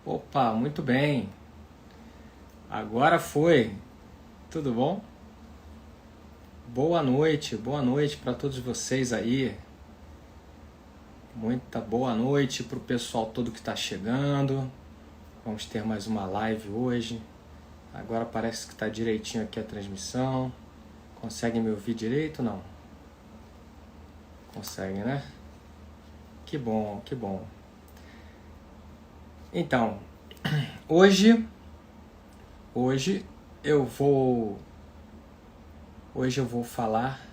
Opa, muito bem. Agora foi. Tudo bom? Boa noite para todos vocês aí. Muita boa noite para o pessoal todo que está chegando. Vamos ter mais uma live hoje. Agora parece que está direitinho aqui a transmissão. Conseguem me ouvir direito ou não? Conseguem, né? Que bom, que bom. Então, hoje Hoje eu vou hoje eu vou falar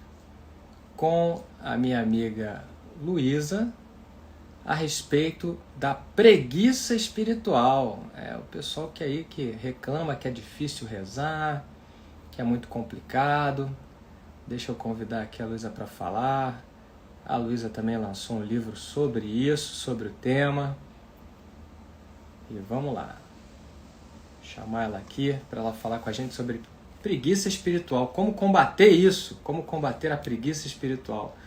com a minha amiga Luísa a respeito da preguiça espiritual. O pessoal que reclama que é difícil rezar, que é muito complicado. Deixa eu convidar aqui a Luísa para falar. A Luísa também lançou um livro sobre isso, sobre o tema. E vamos lá. Chamar ela aqui para ela falar com a gente sobre preguiça espiritual, como combater isso, como combater a preguiça espiritual.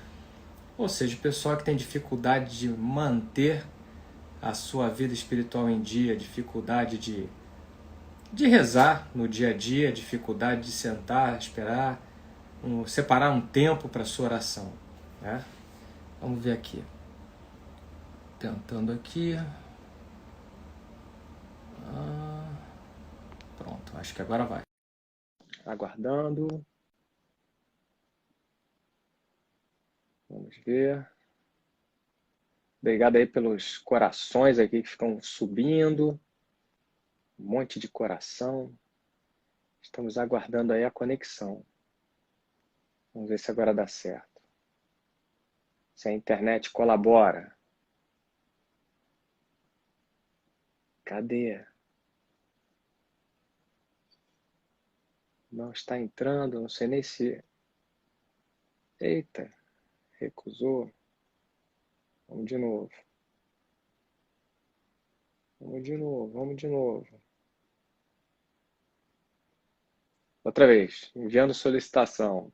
Ou seja, o pessoal que tem dificuldade de manter a sua vida espiritual em dia, dificuldade de rezar no dia a dia, dificuldade de sentar, esperar, separar um tempo para a sua oração, né? Vamos ver aqui. Tentando aqui. Pronto, acho que agora vai. Aguardando. Vamos ver. Obrigado aí pelos corações aqui que ficam subindo. Um monte de coração. Estamos aguardando aí a conexão. Vamos ver se agora dá certo. Se a internet colabora. Cadê? Não está entrando, não sei nem se... Eita, recusou. Vamos de novo. Vamos de novo. Outra vez, enviando solicitação.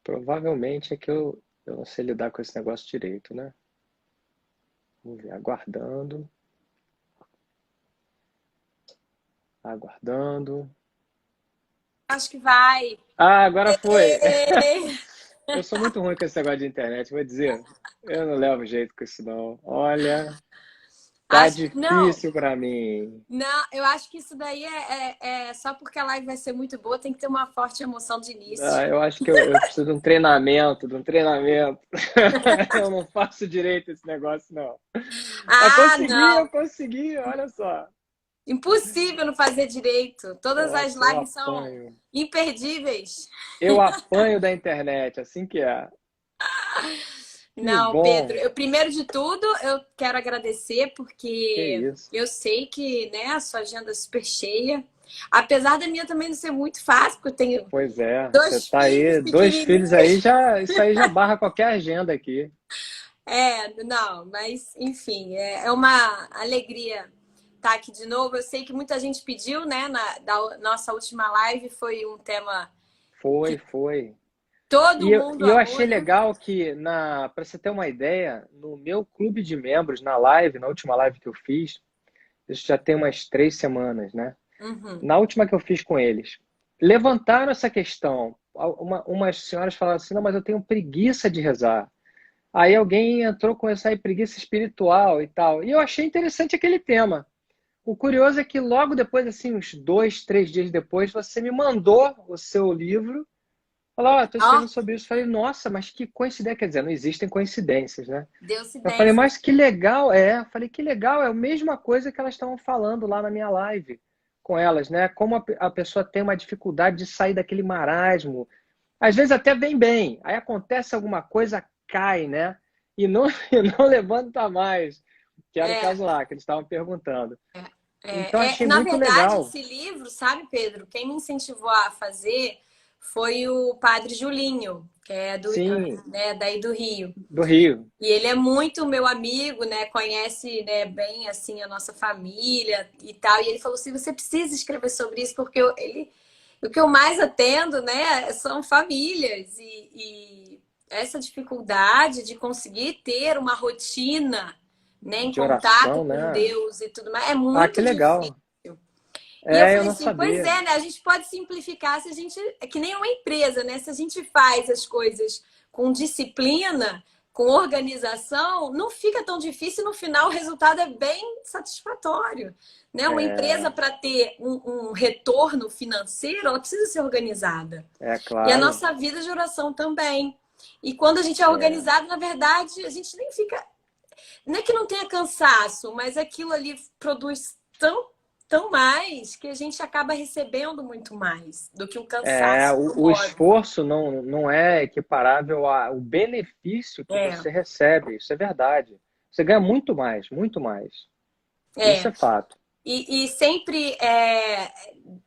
Provavelmente é que eu não sei lidar com esse negócio direito, né? Vamos ver, aguardando. Aguardando. Acho que vai. Agora foi. Eu sou muito ruim com esse negócio de internet, vou dizer. Eu não levo jeito com isso, não. Olha, tá Acho que não. difícil pra mim. Não, eu acho que isso daí é só porque a live vai ser muito boa, tem que ter uma forte emoção de início. Eu acho que eu preciso de um treinamento, Eu não faço direito esse negócio, não. Mas Não. eu consegui, olha só. Impossível não fazer direito. Todas as Nossa, eu lives são apanho. imperdíveis. Eu apanho da internet, assim que é. Que Não, Pedro, bom. primeiro de tudo, eu quero agradecer Que porque isso. eu sei que, né, a sua agenda é super cheia. Apesar da minha também não ser muito fácil, porque eu tenho Pois é, você dois tá filhos aí, dois filhos pequenininhos. aí, isso aí já barra qualquer agenda aqui. Não, mas enfim, é uma alegria estar aqui de novo. Eu sei que muita gente pediu, né? Da nossa última live foi um tema Foi, que foi. todo mundo E eu amou, achei né? legal que, para você ter uma ideia, no meu clube de membros, na live, na última live que eu fiz, isso já tem umas 3 semanas, né? Uhum. Na última que eu fiz com eles, levantaram essa questão. Umas senhoras falaram assim, não, mas eu tenho preguiça de rezar. Aí alguém entrou com essa aí, preguiça espiritual e tal. E eu achei interessante aquele tema. O curioso é que logo depois, assim, uns 2, 3 dias depois, você me mandou o seu livro. Falou, estou Ó, escrevendo sobre isso. Falei, nossa, mas que coincidência. Quer dizer, não existem coincidências, né? Eu falei, deu-se-dência. mas que legal. Falei, que legal. É a mesma coisa que elas estavam falando lá na minha live com elas, né? Como a pessoa tem uma dificuldade de sair daquele marasmo. Às vezes até vem bem. Aí acontece alguma coisa, cai, né? E não, e não levanta mais. Que era o É, caso lá, que eles estavam perguntando. Então achei Na muito verdade, legal. esse livro, sabe, Pedro, quem me incentivou a fazer foi o Padre Julinho, que é Sim, daí do Rio. do Rio. E ele é muito meu amigo, né? Conhece, né, bem assim a nossa família e tal. E ele falou assim: você precisa escrever sobre isso, porque o que eu mais atendo, né, são famílias e essa dificuldade de conseguir ter uma rotina, né, em De contato oração, com né? Deus e tudo mais. É Ah, que muito difícil. legal. E eu Eu falei não assim, pois sabia. é, né? A gente pode simplificar se a gente. É que nem uma empresa, né? Se a gente faz as coisas com disciplina, com organização, não fica tão difícil, no final o resultado é bem satisfatório. Né? Uma empresa, É, para ter um retorno financeiro, ela precisa ser organizada. é E a claro. nossa vida de oração também. E quando a gente é É, organizado, na verdade, a gente nem fica. Não é que não tenha cansaço, mas aquilo ali produz tão mais que a gente acaba recebendo muito mais do que o cansaço do o modo. esforço não é equiparável ao benefício que É, você recebe. Isso é verdade. Você ganha muito mais, muito mais. Isso é. é fato. E sempre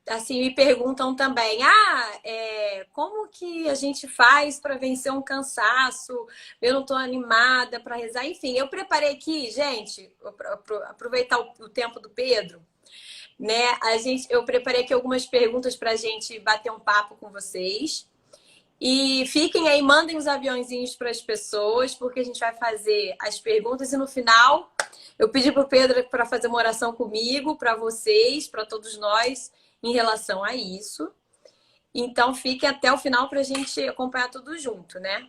assim me perguntam também, como que a gente faz para vencer um cansaço? Eu não estou animada para rezar. Enfim, eu preparei aqui, gente, aproveitar o tempo do Pedro, né? Eu preparei aqui algumas perguntas para a gente bater um papo com vocês. E fiquem aí, mandem os aviãozinhos para as pessoas, porque a gente vai fazer as perguntas e no final eu pedi para o Pedro para fazer uma oração comigo, para vocês, para todos nós, em relação a isso. Então fiquem até o final para a gente acompanhar tudo junto, né?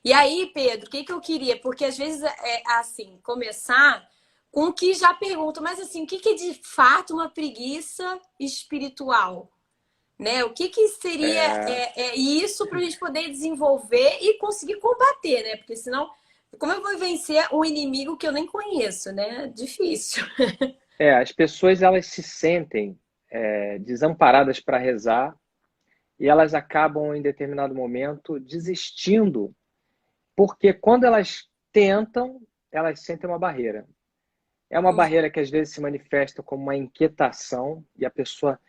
E aí, Pedro, o que eu queria? Porque às vezes é assim, começar com o que já pergunto, mas assim, o que é de fato uma preguiça espiritual? Né? O que seria É, isso para a gente poder desenvolver e conseguir combater, né? Porque senão, como eu vou vencer um inimigo que eu nem conheço, né? Difícil. as pessoas elas se sentem desamparadas para rezar e elas acabam em determinado momento desistindo, porque quando elas tentam, elas sentem uma barreira. É uma barreira que às vezes se manifesta como uma inquietação e a pessoa,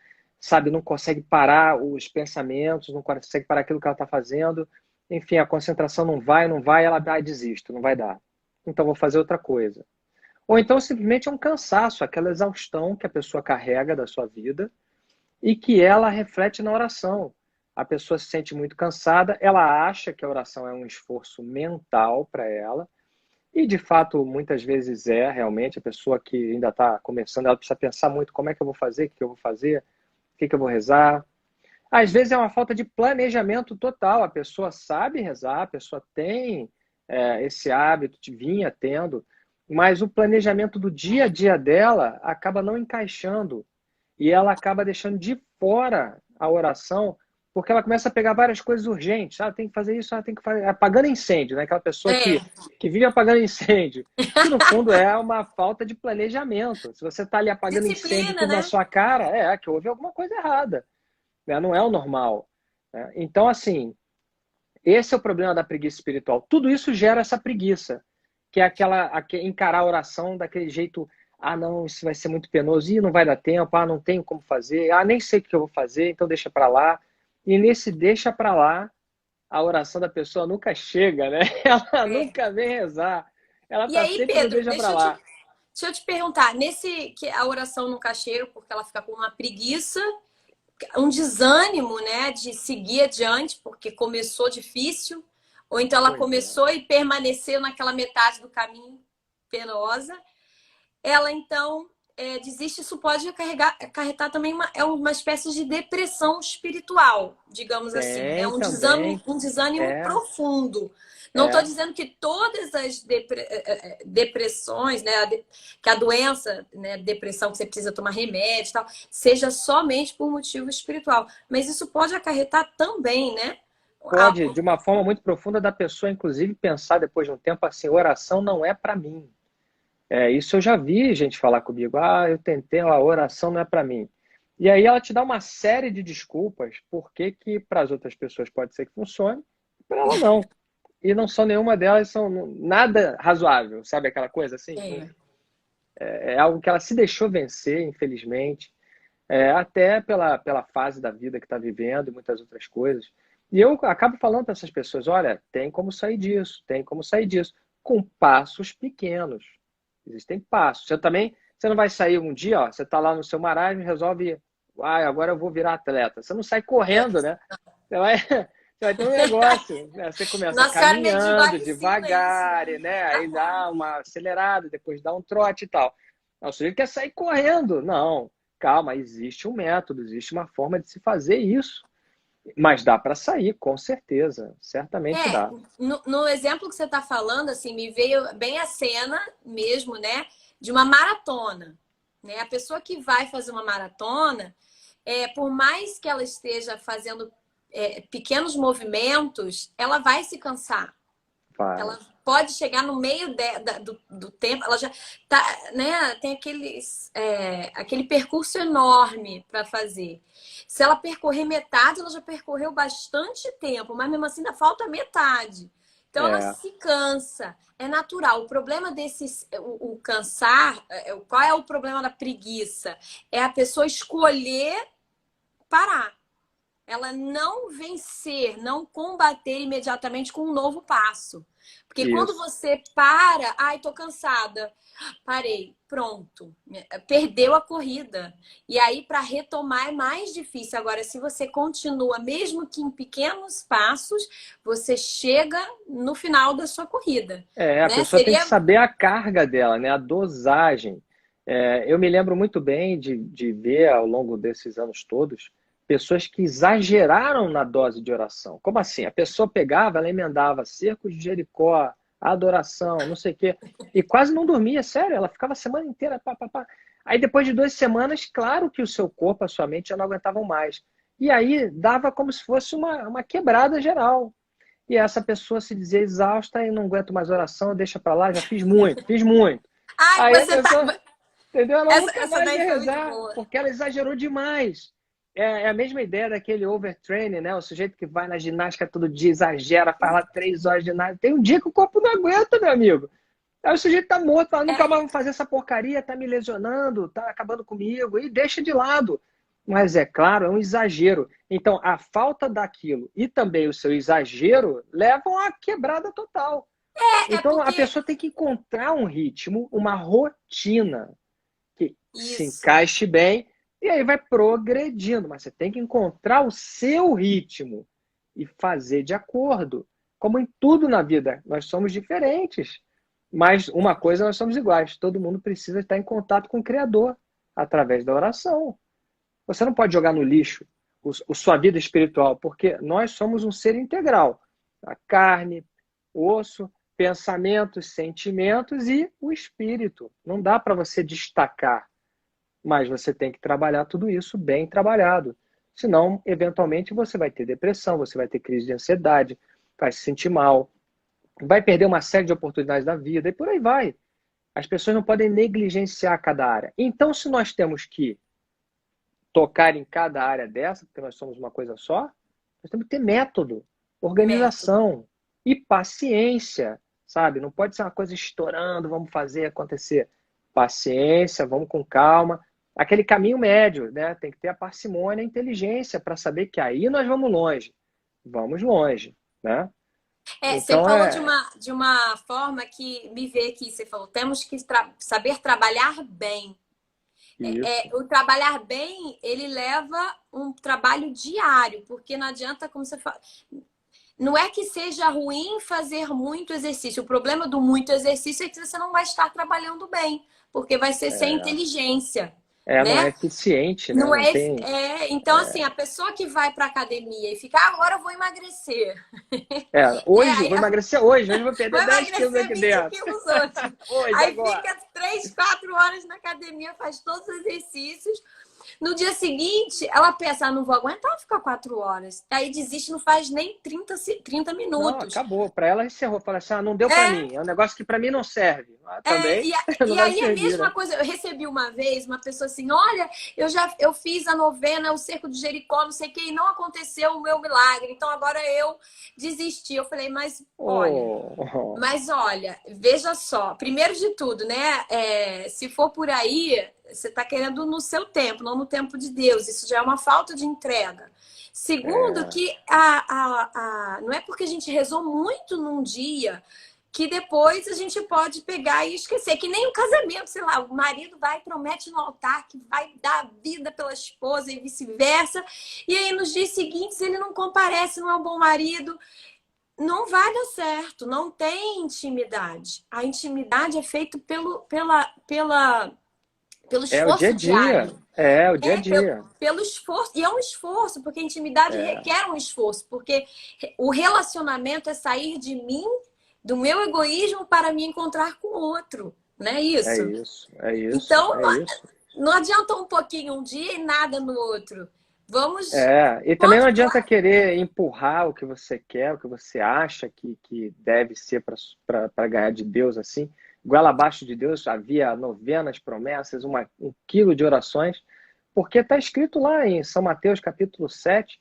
sabe, não consegue parar os pensamentos, não consegue parar aquilo que ela está fazendo. Enfim, a concentração não vai, ela desisto, não vai dar. Então vou fazer outra coisa. Ou então simplesmente é um cansaço, aquela exaustão que a pessoa carrega da sua vida e que ela reflete na oração. A pessoa se sente muito cansada, ela acha que a oração é um esforço mental para ela, e de fato, muitas vezes realmente, a pessoa que ainda está começando, ela precisa pensar muito como é que eu vou fazer, o que eu vou fazer, o que eu vou rezar. Às vezes é uma falta de planejamento total, a pessoa sabe rezar, a pessoa tem esse hábito, vinha tendo, mas o planejamento do dia a dia dela acaba não encaixando e ela acaba deixando de fora a oração porque ela começa a pegar várias coisas urgentes. Ah, tem que fazer isso, tem que fazer. Apagando incêndio, né? Aquela pessoa É, que vive apagando incêndio. Que no fundo é uma falta de planejamento. Se você está ali apagando incêndio disciplina, tudo na né? sua cara, que houve alguma coisa errada. Né? Não é o normal. Né? Então, assim, esse é o problema da preguiça espiritual. Tudo isso gera essa preguiça, que é encarar a oração daquele jeito. Ah, não, isso vai ser muito penoso. Ih, não vai dar tempo. Ah, não tenho como fazer. Ah, nem sei o que eu vou fazer, então deixa para lá. E nesse deixa para lá, a oração da pessoa nunca chega, né? Ela É. nunca vem rezar. Ela E tá aí, sempre no Pedro, deixa para lá. deixa eu te perguntar, nesse que a oração nunca chega, porque ela fica com uma preguiça, um desânimo, né, de seguir adiante, porque começou difícil, ou então ela Pois é. começou e permaneceu naquela metade do caminho penosa. Ela então desiste, isso pode acarretar também uma espécie de depressão espiritual, digamos assim, né? Tem também. Um desânimo É, profundo. Não estou é. dizendo que todas as depressões, né, que a doença, né, depressão que você precisa tomar remédio e tal, seja somente por motivo espiritual, mas isso pode acarretar também, né? Pode, de uma forma muito profunda, da pessoa, inclusive, pensar depois de um tempo assim: oração não é para mim. Isso eu já vi gente falar comigo. Ah, eu tentei, a oração não é para mim. E aí ela te dá uma série de desculpas porque que para as outras pessoas pode ser que funcione, para ela não. E não são nenhuma delas, são nada razoável, sabe aquela coisa assim? É, É algo que ela se deixou vencer, infelizmente, até pela fase da vida que está vivendo e muitas outras coisas. E eu acabo falando para essas pessoas: olha, tem como sair disso, tem como sair disso, com passos pequenos. Existem passos. Você não vai sair um dia, ó, você está lá no seu marasmo e resolve, agora eu vou virar atleta. Você não sai correndo, né? Você vai, Vai ter um negócio, né? Você começa Nossa Senhora caminhando Medivar ensina devagar, isso, né? Aí dá uma acelerada, depois dá um trote e tal. Não, o sujeito quer sair correndo. Não, calma, existe um método, existe uma forma de se fazer isso. Mas dá para sair, com certeza. Certamente É, dá. no exemplo que você está falando, assim, me veio bem a cena mesmo, né, de uma maratona, né? A pessoa que vai fazer uma maratona, por mais que ela esteja fazendo pequenos movimentos, ela vai se cansar. Vai. Ela pode chegar no meio do tempo, ela já tá, né? Tem aquele percurso enorme para fazer. Se ela percorrer metade, ela já percorreu bastante tempo, mas mesmo assim ainda falta metade. Então ela É, se cansa, é natural. O problema o cansar, qual é o problema da preguiça? É a pessoa escolher parar. Ela não vencer, não combater imediatamente com um novo passo. Porque quando isso. você para, ai, tô cansada, parei, pronto, perdeu a corrida. E aí, para retomar, é mais difícil. Agora, se você continua, mesmo que em pequenos passos, você chega no final da sua corrida. É, a Né? pessoa tem que Seria. saber a carga dela, né? A dosagem. Eu me lembro muito bem de ver ao longo desses anos todos pessoas que exageraram na dose de oração. Como assim? A pessoa pegava, ela emendava cerco de Jericó, adoração, não sei o quê, e quase não dormia, sério, ela ficava a semana inteira, pá, pá, pá. Aí depois de 2 semanas, claro que o seu corpo, a sua mente já não aguentavam mais. E aí dava como se fosse uma quebrada geral. E essa pessoa se dizia exausta e não aguento mais oração, deixa pra lá, já fiz muito, fiz muito. Ai, Aí a você tá. pessoa, entendeu? Ela nunca Essa mais daí ia foi muito rezar, boa. porque ela exagerou demais. É a mesma ideia daquele overtraining, né? O sujeito que vai na ginástica todo dia, exagera, faz lá 3 horas de ginástica. Tem um dia que o corpo não aguenta, meu amigo. Aí o sujeito tá morto, fala, nunca mais vou fazer essa porcaria, tá me lesionando, tá acabando comigo, e deixa de lado. Mas é claro, é um exagero. Então, a falta daquilo e também o seu exagero levam à quebrada total. É Então, a porque. pessoa tem que encontrar um ritmo, uma rotina que se Isso. encaixe bem e aí vai progredindo. Mas você tem que encontrar o seu ritmo e fazer de acordo. Como em tudo na vida, nós somos diferentes. Mas uma coisa nós somos iguais. Todo mundo precisa estar em contato com o Criador através da oração. Você não pode jogar no lixo sua vida espiritual, porque nós somos um ser integral. A carne, o osso, pensamentos, sentimentos e o espírito. Não dá para você destacar, mas você tem que trabalhar tudo isso bem trabalhado. Senão, eventualmente, você vai ter depressão, você vai ter crise de ansiedade, vai se sentir mal, vai perder uma série de oportunidades da vida e por aí vai. As pessoas não podem negligenciar cada área. Então, se nós temos que tocar em cada área dessa, porque nós somos uma coisa só, nós temos que ter método, Método. organização e paciência, sabe? Não pode ser uma coisa estourando, vamos fazer acontecer. Paciência, vamos com calma. Aquele caminho médio, né? Tem que ter a parcimônia e a inteligência para saber que aí nós vamos longe. Vamos longe, né? Você Então falou de uma forma que me vê aqui, você falou, temos que saber trabalhar bem. isso. O trabalhar bem, ele leva um trabalho diário, porque não adianta, como você fala, não é que seja ruim fazer muito exercício. O problema do muito exercício é que você não vai estar trabalhando bem, porque vai ser sem inteligência, Não é né? eficiente, né? Não Não é, tem. então assim, a pessoa que vai para academia e fica, agora eu vou emagrecer, né? Hoje, vou emagrecer hoje eu vou perder Vai 10 quilos emagrecer aqui 20 dentro. quilos hoje. Hoje, Aí agora. fica 3, 4 horas na academia, faz todos os exercícios. No dia seguinte, ela pensa, não vou aguentar ficar 4 horas. Aí desiste, não faz nem 30 Não, minutos. acabou. Para ela encerrou. Fala assim, não deu para É, mim. É um negócio que para mim não serve. É, Também e, a- não e vai aí é a servir, mesma né? coisa, eu recebi uma vez uma pessoa assim, olha, eu fiz a novena, o cerco de Jericó, não sei o que, e não aconteceu o meu milagre, então agora eu desisti. Eu falei, Oh, mas olha, veja só, primeiro de tudo, né? Se for por aí, você está querendo no seu tempo, não no tempo de Deus. Isso já é uma falta de entrega. Segundo, é, que não é porque a gente rezou muito num dia que depois a gente pode pegar e esquecer. Que nem um casamento, sei lá, o marido vai e promete no altar que vai dar vida pela esposa e vice-versa. E aí, nos dias seguintes, ele não comparece, não é um bom marido. Não vai dar certo, não tem intimidade. A intimidade é feita pelo É o dia a esforço dia. diário. É o dia a dia. Pelo esforço. E é um esforço, porque a intimidade requer um esforço. Porque o relacionamento é sair de mim, do meu egoísmo, para me encontrar com o outro. Não é isso? É isso, é isso, Então, é isso. não adianta um pouquinho um dia e nada no outro. Vamos. E também não adianta querer empurrar o que você quer, o que você acha que deve ser para ganhar de Deus assim. Goela abaixo de Deus havia novenas, promessas, 1 quilo de orações, porque está escrito lá em São Mateus capítulo 7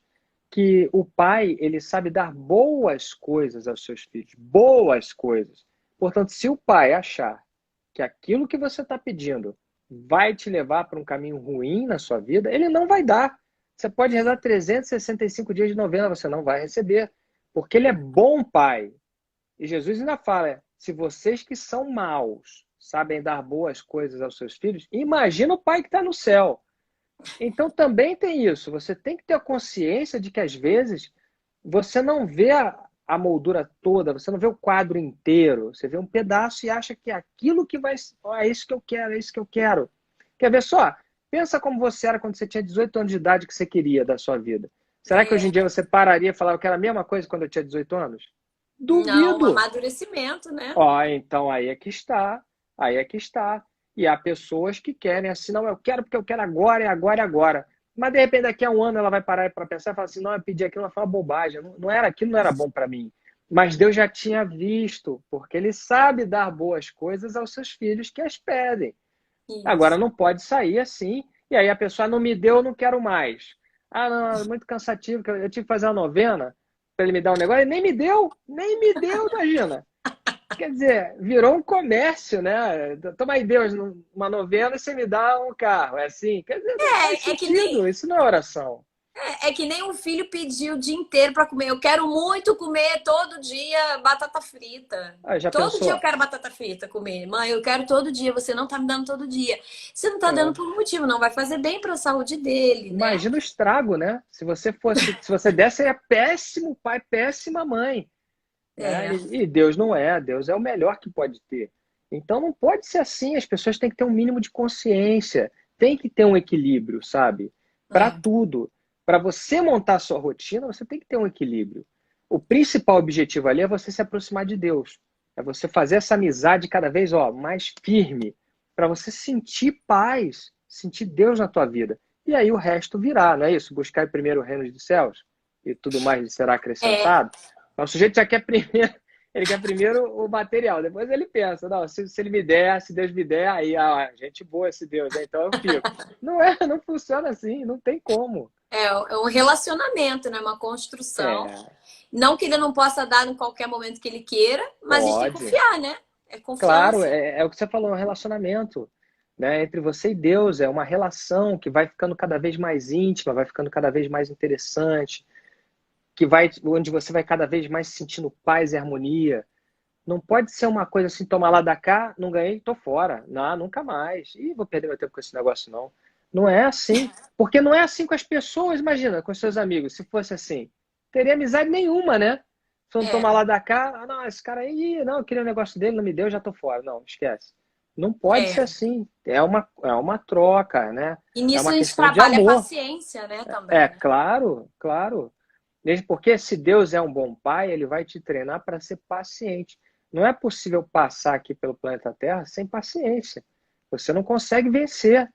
que o pai, ele sabe dar boas coisas aos seus filhos, boas coisas. Portanto, se o pai achar que aquilo que você está pedindo vai te levar para um caminho ruim na sua vida, ele não vai dar. Você pode rezar 365 dias de novena, você não vai receber, porque ele é bom pai. E Jesus ainda fala, se vocês que são maus sabem dar boas coisas aos seus filhos, imagina o pai que está no céu. Então também tem isso, você tem que ter a consciência de que às vezes você não vê a moldura toda, você não vê o quadro inteiro, você vê um pedaço e acha que é aquilo que vai... é isso que eu quero, é isso que eu quero. Quer ver só? Pensa como você era quando você tinha 18 anos de idade que você queria da sua vida. Será que hoje em dia você pararia e falar, eu quero a mesma coisa quando eu tinha 18 anos? Não, um Duvido. amadurecimento, né? Então aí é que está. Aí é que está. E há pessoas que querem assim, não, eu quero porque eu quero agora, é agora, é agora. Mas de repente daqui a um ano ela vai parar para pensar e falar assim, não, eu pedi aquilo, ela fala bobagem, não era aquilo, não era bom para mim. Mas Deus já tinha visto, porque Ele sabe dar boas coisas aos seus filhos que as pedem. Isso. Agora não pode sair assim, e aí a pessoa não me deu, eu não quero mais. Ah, não, é muito cansativo, eu tive que fazer uma novena para ele me dar um negócio, e nem me deu, imagina. Quer dizer, virou um comércio, né? Toma aí, Deus, uma novena e você me dá um carro. É assim? Quer dizer, não faz sentido. Isso não é oração. É que nem um filho pediu o dia inteiro para comer. Eu quero muito comer todo dia batata frita. Todo dia eu quero batata frita comer. Mãe, eu quero todo dia. Você não tá me dando todo dia. Você não tá dando por um motivo. Não vai fazer bem para a saúde dele. Imagina o estrago, né? Se você desse, seria péssimo pai, péssima mãe. Né? E Deus não é. Deus é o melhor que pode ter. Então não pode ser assim. As pessoas têm que ter um mínimo de consciência. Tem que ter um equilíbrio, sabe? Para tudo. Para você montar a sua rotina, você tem que ter um equilíbrio. O principal objetivo ali é você se aproximar de Deus. É você fazer essa amizade cada vez mais firme, para você sentir paz, sentir Deus na tua vida. E aí o resto virá, não é isso? Buscar primeiro o reino dos céus e tudo mais será acrescentado. O sujeito já quer primeiro, ele quer primeiro o material, depois ele pensa, não, se ele me der, se Deus me der, aí, gente boa esse Deus, né? Então eu fico. Não funciona assim, não tem como. É um relacionamento, né? Uma construção. Não que ele não possa dar em qualquer momento que ele queira, mas a gente tem que confiar, né? É confiança. Claro, é o que você falou, é um relacionamento, né? Entre você e Deus, é uma relação que vai ficando cada vez mais íntima, vai ficando cada vez mais interessante, onde você vai cada vez mais sentindo paz e harmonia. Não pode ser uma coisa assim, tomar lá da cá, não ganhei, tô fora. Não, nunca mais. Ih, vou perder meu tempo com esse negócio, não. Não é assim. Porque não é assim com as pessoas, imagina, com seus amigos. Se fosse assim, teria amizade nenhuma, né? Se não tomar lá da cá, não, esse cara aí, não, eu queria um negócio dele, não me deu, já tô fora. Não, esquece. Não pode ser assim. É uma troca, né? E nisso a gente trabalha a paciência, né, também. Claro, claro. Mesmo porque se Deus é um bom pai, ele vai te treinar para ser paciente. Não é possível passar aqui pelo planeta Terra sem paciência. Você não consegue vencer.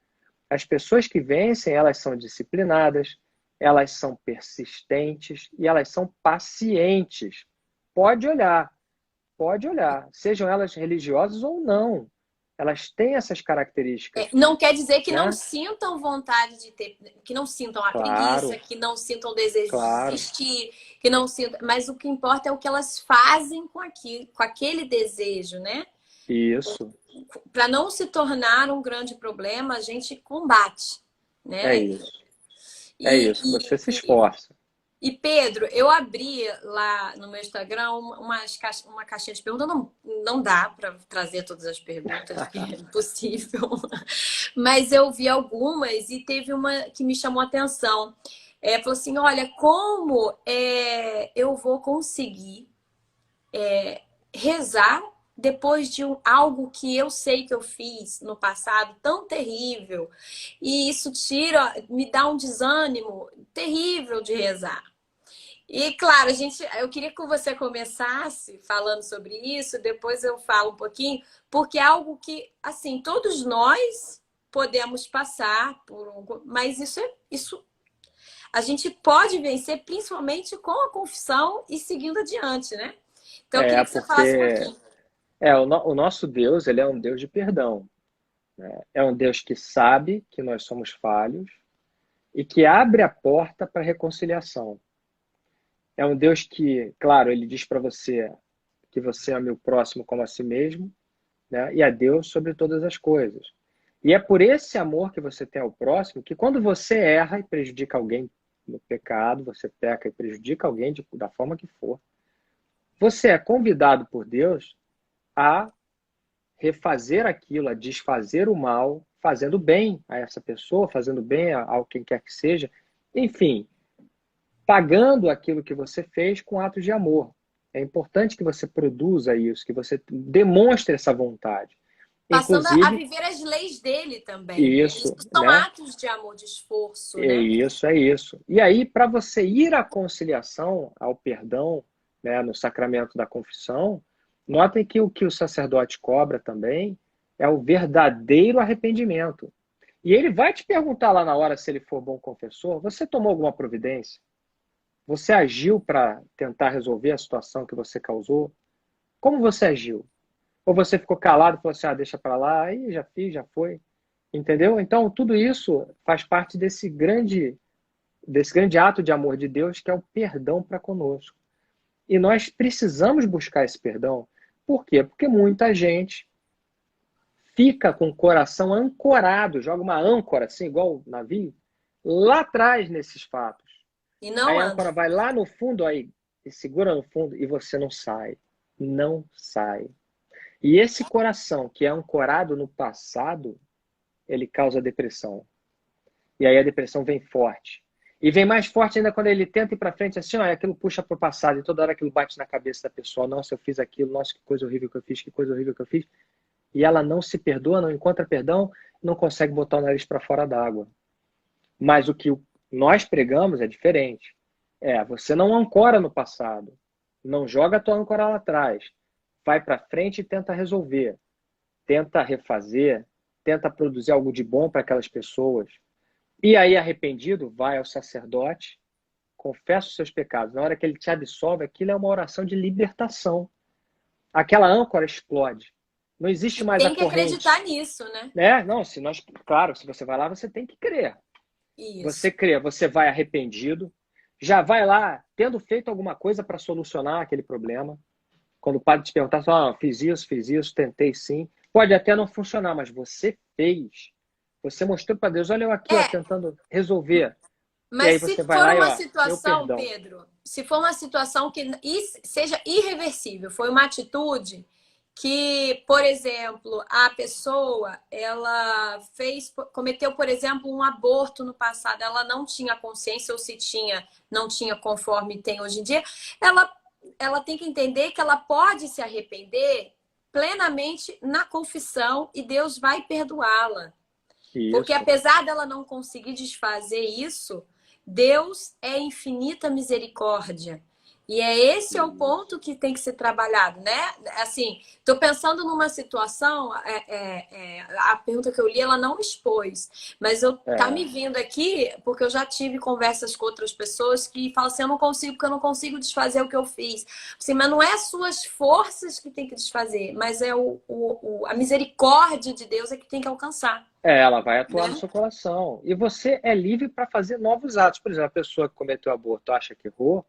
As pessoas que vencem, elas são disciplinadas, elas são persistentes e elas são pacientes. Pode olhar. Sejam elas religiosas ou não. Elas têm essas características. Não quer dizer que não sintam vontade de ter, que não sintam a preguiça, que não sintam o desejo de desistir, que não sintam, mas o que importa é o que elas fazem com aquele desejo, né? Isso. Para não se tornar um grande problema, a gente combate, né? É isso. Você se esforça. E Pedro, eu abri lá no meu Instagram uma caixinha de perguntas. Não dá para trazer todas as perguntas, porque é impossível. Mas eu vi algumas e teve uma que me chamou a atenção. Falou assim: olha, como eu vou conseguir rezar depois de algo que eu sei que eu fiz no passado tão terrível, e isso me dá um desânimo terrível de rezar. E claro, eu queria que você começasse falando sobre isso, depois eu falo um pouquinho, porque é algo que, assim, todos nós podemos passar mas isso a gente pode vencer principalmente com a confissão e seguindo adiante, né? Então eu queria que você falasse um Porque pouquinho. o nosso Deus, ele é um Deus de perdão, né? É um Deus que sabe que nós somos falhos e que abre a porta para a reconciliação. É um Deus que, claro, ele diz para você que você ama o próximo como a si mesmo, né? E a Deus sobre todas as coisas. E é por esse amor que você tem ao próximo que quando você erra e prejudica alguém no pecado, você peca e prejudica alguém da forma que for, você é convidado por Deus a refazer aquilo, a desfazer o mal, fazendo bem a essa pessoa, fazendo bem a quem quer que seja, enfim, pagando aquilo que você fez com atos de amor. É importante que você produza isso, que você demonstre essa vontade. Passando a Inclusive, viver as leis dele também, né? Isso isso, são né? atos de amor, de esforço, É né? isso, é isso. E aí, para você ir à conciliação, ao perdão, né, no sacramento da confissão, notem que o sacerdote cobra também é o verdadeiro arrependimento. E ele vai te perguntar lá na hora, se ele for bom confessor, você tomou alguma providência? Você agiu para tentar resolver a situação que você causou? Como você agiu? Ou você ficou calado e falou assim, deixa para lá, aí já fiz, já foi. Entendeu? Então, tudo isso faz parte desse grande ato de amor de Deus, que é o perdão para conosco. E nós precisamos buscar esse perdão. Por quê? Porque muita gente fica com o coração ancorado, joga uma âncora, assim, igual o navio, lá atrás nesses fatos. E não Aí a anda. âncora vai lá no fundo, aí e segura no fundo e você não sai. Não sai. E esse coração que é ancorado no passado, ele causa depressão. E aí a depressão vem forte. E vem mais forte ainda quando ele tenta ir para frente, assim, aquilo puxa para o passado, e toda hora aquilo bate na cabeça da pessoa. Nossa, eu fiz aquilo, nossa, que coisa horrível que eu fiz, que coisa horrível que eu fiz. E ela não se perdoa, não encontra perdão, não consegue botar o nariz para fora d'água. Mas o que nós pregamos é diferente. Você não ancora no passado. Não joga a tua âncora lá atrás. Vai para frente e tenta resolver. Tenta refazer, tenta produzir algo de bom para aquelas pessoas. E aí, arrependido, vai ao sacerdote, confessa os seus pecados. Na hora que ele te absolve, aquilo é uma oração de libertação. Aquela âncora explode. Não existe mais a Tem que corrente. acreditar nisso, né? Não, claro, se você vai lá, você tem que crer. Você Isso. crê, você vai arrependido, já vai lá tendo feito alguma coisa para solucionar aquele problema. Quando o padre te perguntar, fiz isso, tentei sim. Pode até não funcionar, mas você fez. Você mostrou para Deus, olha eu aqui, tentando resolver. E Mas aí se você vai for lá uma meu situação, perdão. Pedro, se for uma situação que seja irreversível, foi uma atitude que, por exemplo, a pessoa, ela cometeu, por exemplo, um aborto no passado, ela não tinha consciência, ou se tinha, não tinha conforme tem hoje em dia, ela tem que entender que ela pode se arrepender plenamente na confissão e Deus vai perdoá-la. Porque Isso. apesar dela não conseguir desfazer isso, Deus é infinita misericórdia. E esse é o ponto que tem que ser trabalhado, né? Assim, estou pensando numa situação, a pergunta que eu li, ela não expôs, mas tá me vindo aqui porque eu já tive conversas com outras pessoas que falam assim, eu não consigo porque eu não consigo desfazer o que eu fiz. Assim, mas não é as suas forças que tem que desfazer, mas é a misericórdia de Deus é que tem que alcançar. Ela vai atuar Né? no seu coração. E você é livre para fazer novos atos. Por exemplo, a pessoa que cometeu aborto acha que errou,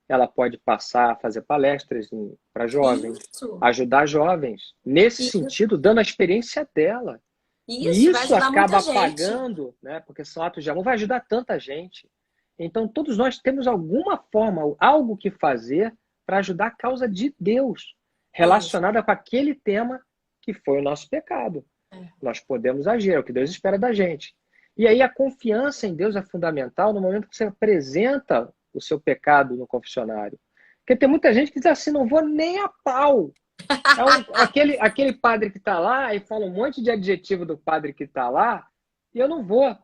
ela pode passar a fazer palestras para jovens, Isso. ajudar jovens, nesse Isso. sentido, dando a experiência dela. E Isso vai isso ajudar muita acaba gente. apagando, né? Porque são atos de amor, vai ajudar tanta gente. Então, todos nós temos alguma forma, algo que fazer para ajudar a causa de Deus, Isso. relacionada com aquele tema que foi o nosso pecado. É. Nós podemos agir, é o que Deus espera da gente. E aí a confiança em Deus é fundamental no momento que você apresenta o seu pecado no confessionário. Porque tem muita gente que diz assim, não vou nem a pau. Aquele padre que está lá e fala um monte de adjetivo do padre que está lá, e eu não vou.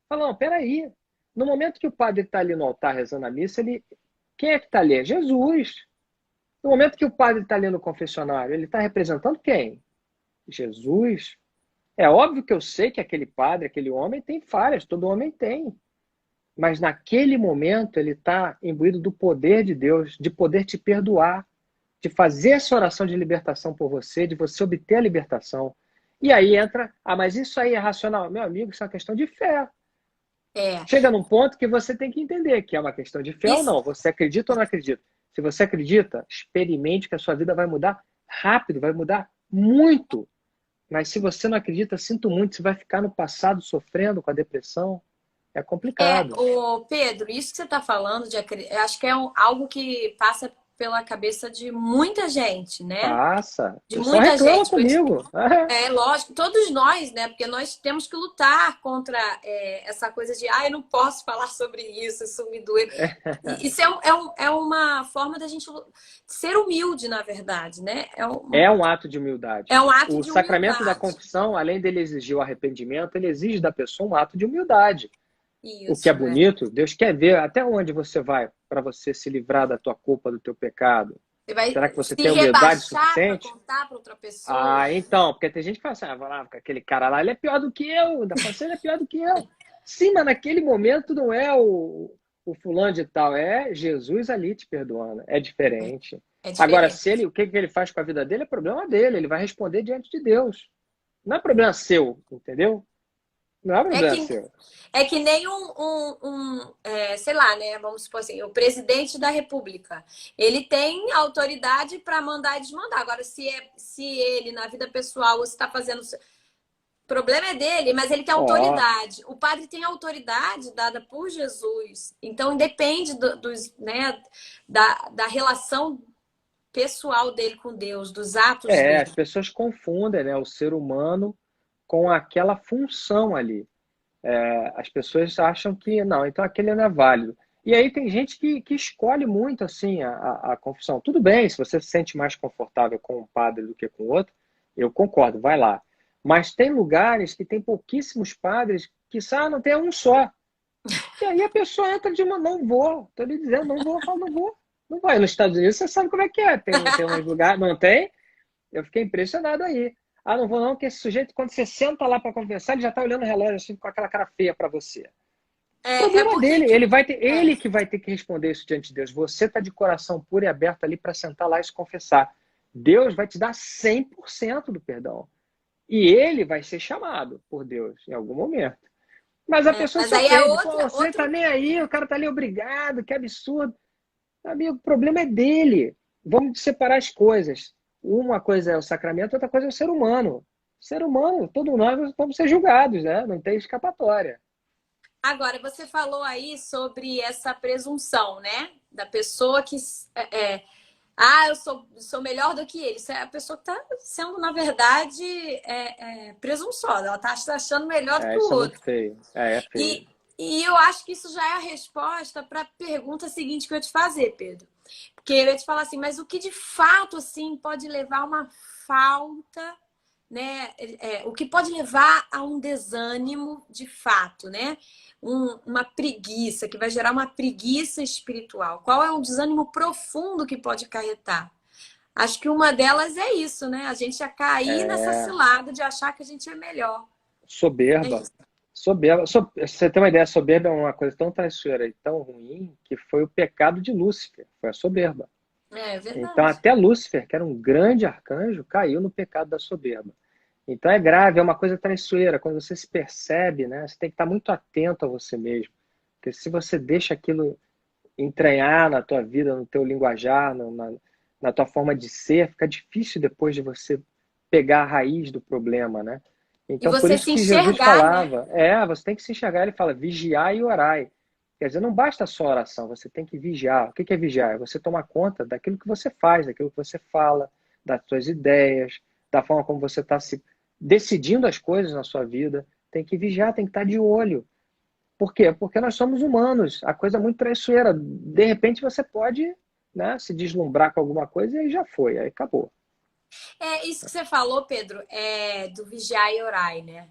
Fala, não, peraí. No momento que o padre está ali no altar rezando a missa, quem é que está ali? É Jesus. No momento que o padre está ali no confessionário, ele está representando quem? Jesus. É óbvio que eu sei que aquele padre, aquele homem tem falhas, todo homem tem. Mas naquele momento ele está imbuído do poder de Deus, de poder te perdoar, de fazer essa oração de libertação por você, de você obter a libertação. E aí entra, mas isso aí é racional? Meu amigo, isso é uma questão de fé. É. Chega num ponto que você tem que entender que é uma questão de fé ou Isso, não. Você acredita ou não acredita? Se você acredita, experimente que a sua vida vai mudar rápido, vai mudar muito. Mas se você não acredita, sinto muito, você vai ficar no passado sofrendo com a depressão. É complicado. o Pedro, isso que você está falando, eu acho que é algo que passa pela cabeça de muita gente, né? Passa. De Você só muita reclama gente. comigo. É lógico, todos nós, né? Porque nós temos que lutar contra essa coisa de, eu não posso falar sobre isso, isso me doeu. Isso é uma forma da gente ser humilde, na verdade, né? É um ato de humildade. É um ato O de sacramento da humildade. confissão, além dele exigir o arrependimento, ele exige da pessoa um ato de humildade. O que é Isso, bonito, Deus quer ver até onde você vai para você se livrar da tua culpa, do teu pecado. Você vai Será que você se tem humildade rebaixar para suficiente? contar para outra pessoa. Então, porque tem gente que fala assim, aquele cara lá, ele é pior do que eu, ainda fala assim, ele é pior do que eu. Sim, mas naquele momento não é o fulano de tal, é Jesus ali te perdoando, é diferente. É Agora, diferente. o que ele faz com a vida dele é problema dele, ele vai responder diante de Deus. Não é problema seu, entendeu? Não é problema seu. É que nem sei lá, né? Vamos supor assim, o presidente da República. Ele tem autoridade para mandar e desmandar. Agora, se ele, na vida pessoal, você está fazendo. O problema é dele, mas ele tem autoridade. O padre tem autoridade dada por Jesus. Então, independe né, da relação pessoal dele com Deus, dos atos As dele. pessoas confundem, né, o ser humano com aquela função ali. As pessoas acham que não, então aquele não é válido. E aí tem gente que escolhe muito assim a confissão. Tudo bem, se você se sente mais confortável com um padre do que com o outro, eu concordo, vai lá. Mas tem lugares que tem pouquíssimos padres que não tem um só. E aí a pessoa entra de uma, não vou, estou lhe dizendo, não vou, eu falo, não vou. Não vai. Nos Estados Unidos você sabe como é que é. Tem uns lugares, não tem? Eu fiquei impressionado aí. Não vou não, que esse sujeito, quando você senta lá para conversar, ele já está olhando o relógio assim, com aquela cara feia para você. O problema dele, ele que vai ter que responder isso diante de Deus. Você está de coração puro e aberto ali para sentar lá e se confessar. Deus vai te dar 100% do perdão. E ele vai ser chamado por Deus em algum momento. Mas a pessoa mas se aí ofende. Você tá nem aí, o cara tá ali, obrigado, que absurdo. Amigo, o problema é dele. Vamos separar as coisas. Uma coisa é o sacramento, outra coisa é o ser humano. Ser humano, todos nós vamos ser julgados, né? Não tem escapatória. Agora, você falou aí sobre essa presunção, né? Da pessoa que eu sou melhor do que ele. Isso é a pessoa que está sendo, na verdade, presunçosa. Ela está achando melhor do que Isso o é outro. muito feio. É feio. E eu acho que isso já é a resposta para a pergunta seguinte que eu ia te fazer, Pedro. Porque eu ia te falar assim, mas o que de fato assim pode levar a uma falta, né? O que pode levar a um desânimo de fato, né? Uma preguiça, que vai gerar uma preguiça espiritual. Qual é o desânimo profundo que pode acarretar? Acho que uma delas é isso, né? A gente ia cair nessa cilada de achar que a gente é melhor. Soberba. Soberba. Você tem uma ideia, soberba é uma coisa tão traiçoeira e tão ruim que foi o pecado de Lúcifer, foi a soberba. É verdade. Então até Lúcifer, que era um grande arcanjo, caiu no pecado da soberba. Então é grave, é uma coisa traiçoeira. Quando você se percebe, né, você tem que estar muito atento a você mesmo. Porque se você deixa aquilo entranhar na tua vida, no teu linguajar, na tua forma de ser, fica difícil depois de você pegar a raiz do problema, né? Então, E por você isso se que Jesus enxergar, falava, né? você tem que se enxergar, ele fala, vigiai e orai. Quer dizer, não basta só oração, você tem que vigiar. O que é vigiar? É você tomar conta daquilo que você faz, daquilo que você fala, das suas ideias, da forma como você está se decidindo as coisas na sua vida. Tem que vigiar, tem que estar de olho. Por quê? Porque nós somos humanos. A coisa é muito traiçoeira. De repente você pode, né, se deslumbrar com alguma coisa e aí já foi, aí acabou. É isso que você falou, Pedro, do vigiar e orar, né?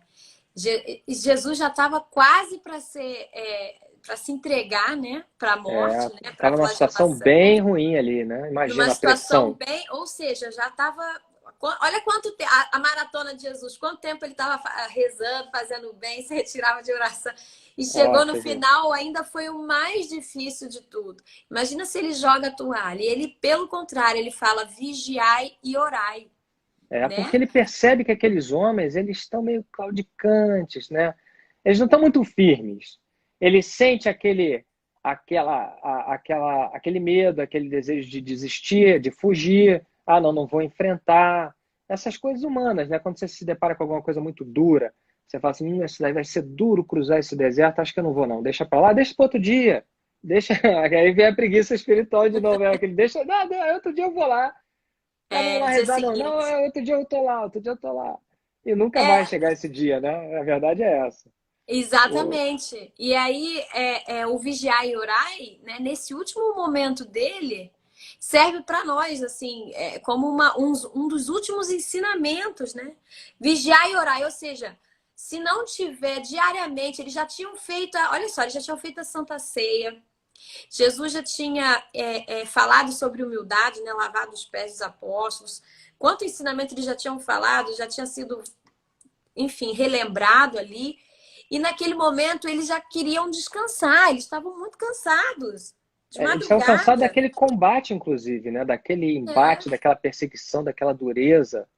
Jesus já estava quase para se entregar, né, para a morte, né, para a Estava numa situação flagelação, bem ruim ali, né? numa Imagina a situação pressão. bem, ou seja, já estava. Olha quanto tempo, a maratona de Jesus, quanto tempo ele estava rezando, fazendo bem, se retirava de oração. E Ó, chegou no você vê. final, ainda foi o mais difícil de tudo. Imagina se ele joga a toalha. E ele, pelo contrário, ele fala vigiai e orai, Porque né? ele percebe que aqueles homens, eles estão meio claudicantes, né? Eles não estão muito firmes. Ele sente aquele medo, aquele desejo de desistir, de fugir. Ah, não, não vou enfrentar. Essas coisas humanas, né? Quando você se depara com alguma coisa muito dura, você fala assim, isso daí vai ser duro cruzar esse deserto, acho que eu não vou não. Deixa para lá, deixa para outro dia. Deixa, aí vem a preguiça espiritual de novo, aquele deixa, não, outro dia eu vou lá. Ah, não vou lá Dia rezar, não. Não, seguinte. outro dia eu tô lá, outro dia eu tô lá. E nunca vai É, chegar esse dia, né? A verdade é essa. O- exatamente. E aí, o vigiar e orar, né, nesse último momento dele, serve para nós, assim, como um dos últimos ensinamentos, né? Vigiar e orar, ou seja, se não tiver diariamente, eles já tinham feito, olha só, eles já tinham feito a Santa Ceia. Jesus já tinha falado sobre humildade, né? Lavado os pés dos apóstolos. Quanto ensinamento eles já tinham falado, já tinha sido, enfim, relembrado ali. E naquele momento eles já queriam descansar, eles estavam muito cansados, de Eles estavam cansados madrugada. daquele combate, inclusive, né? Daquele É. embate, daquela perseguição, daquela dureza.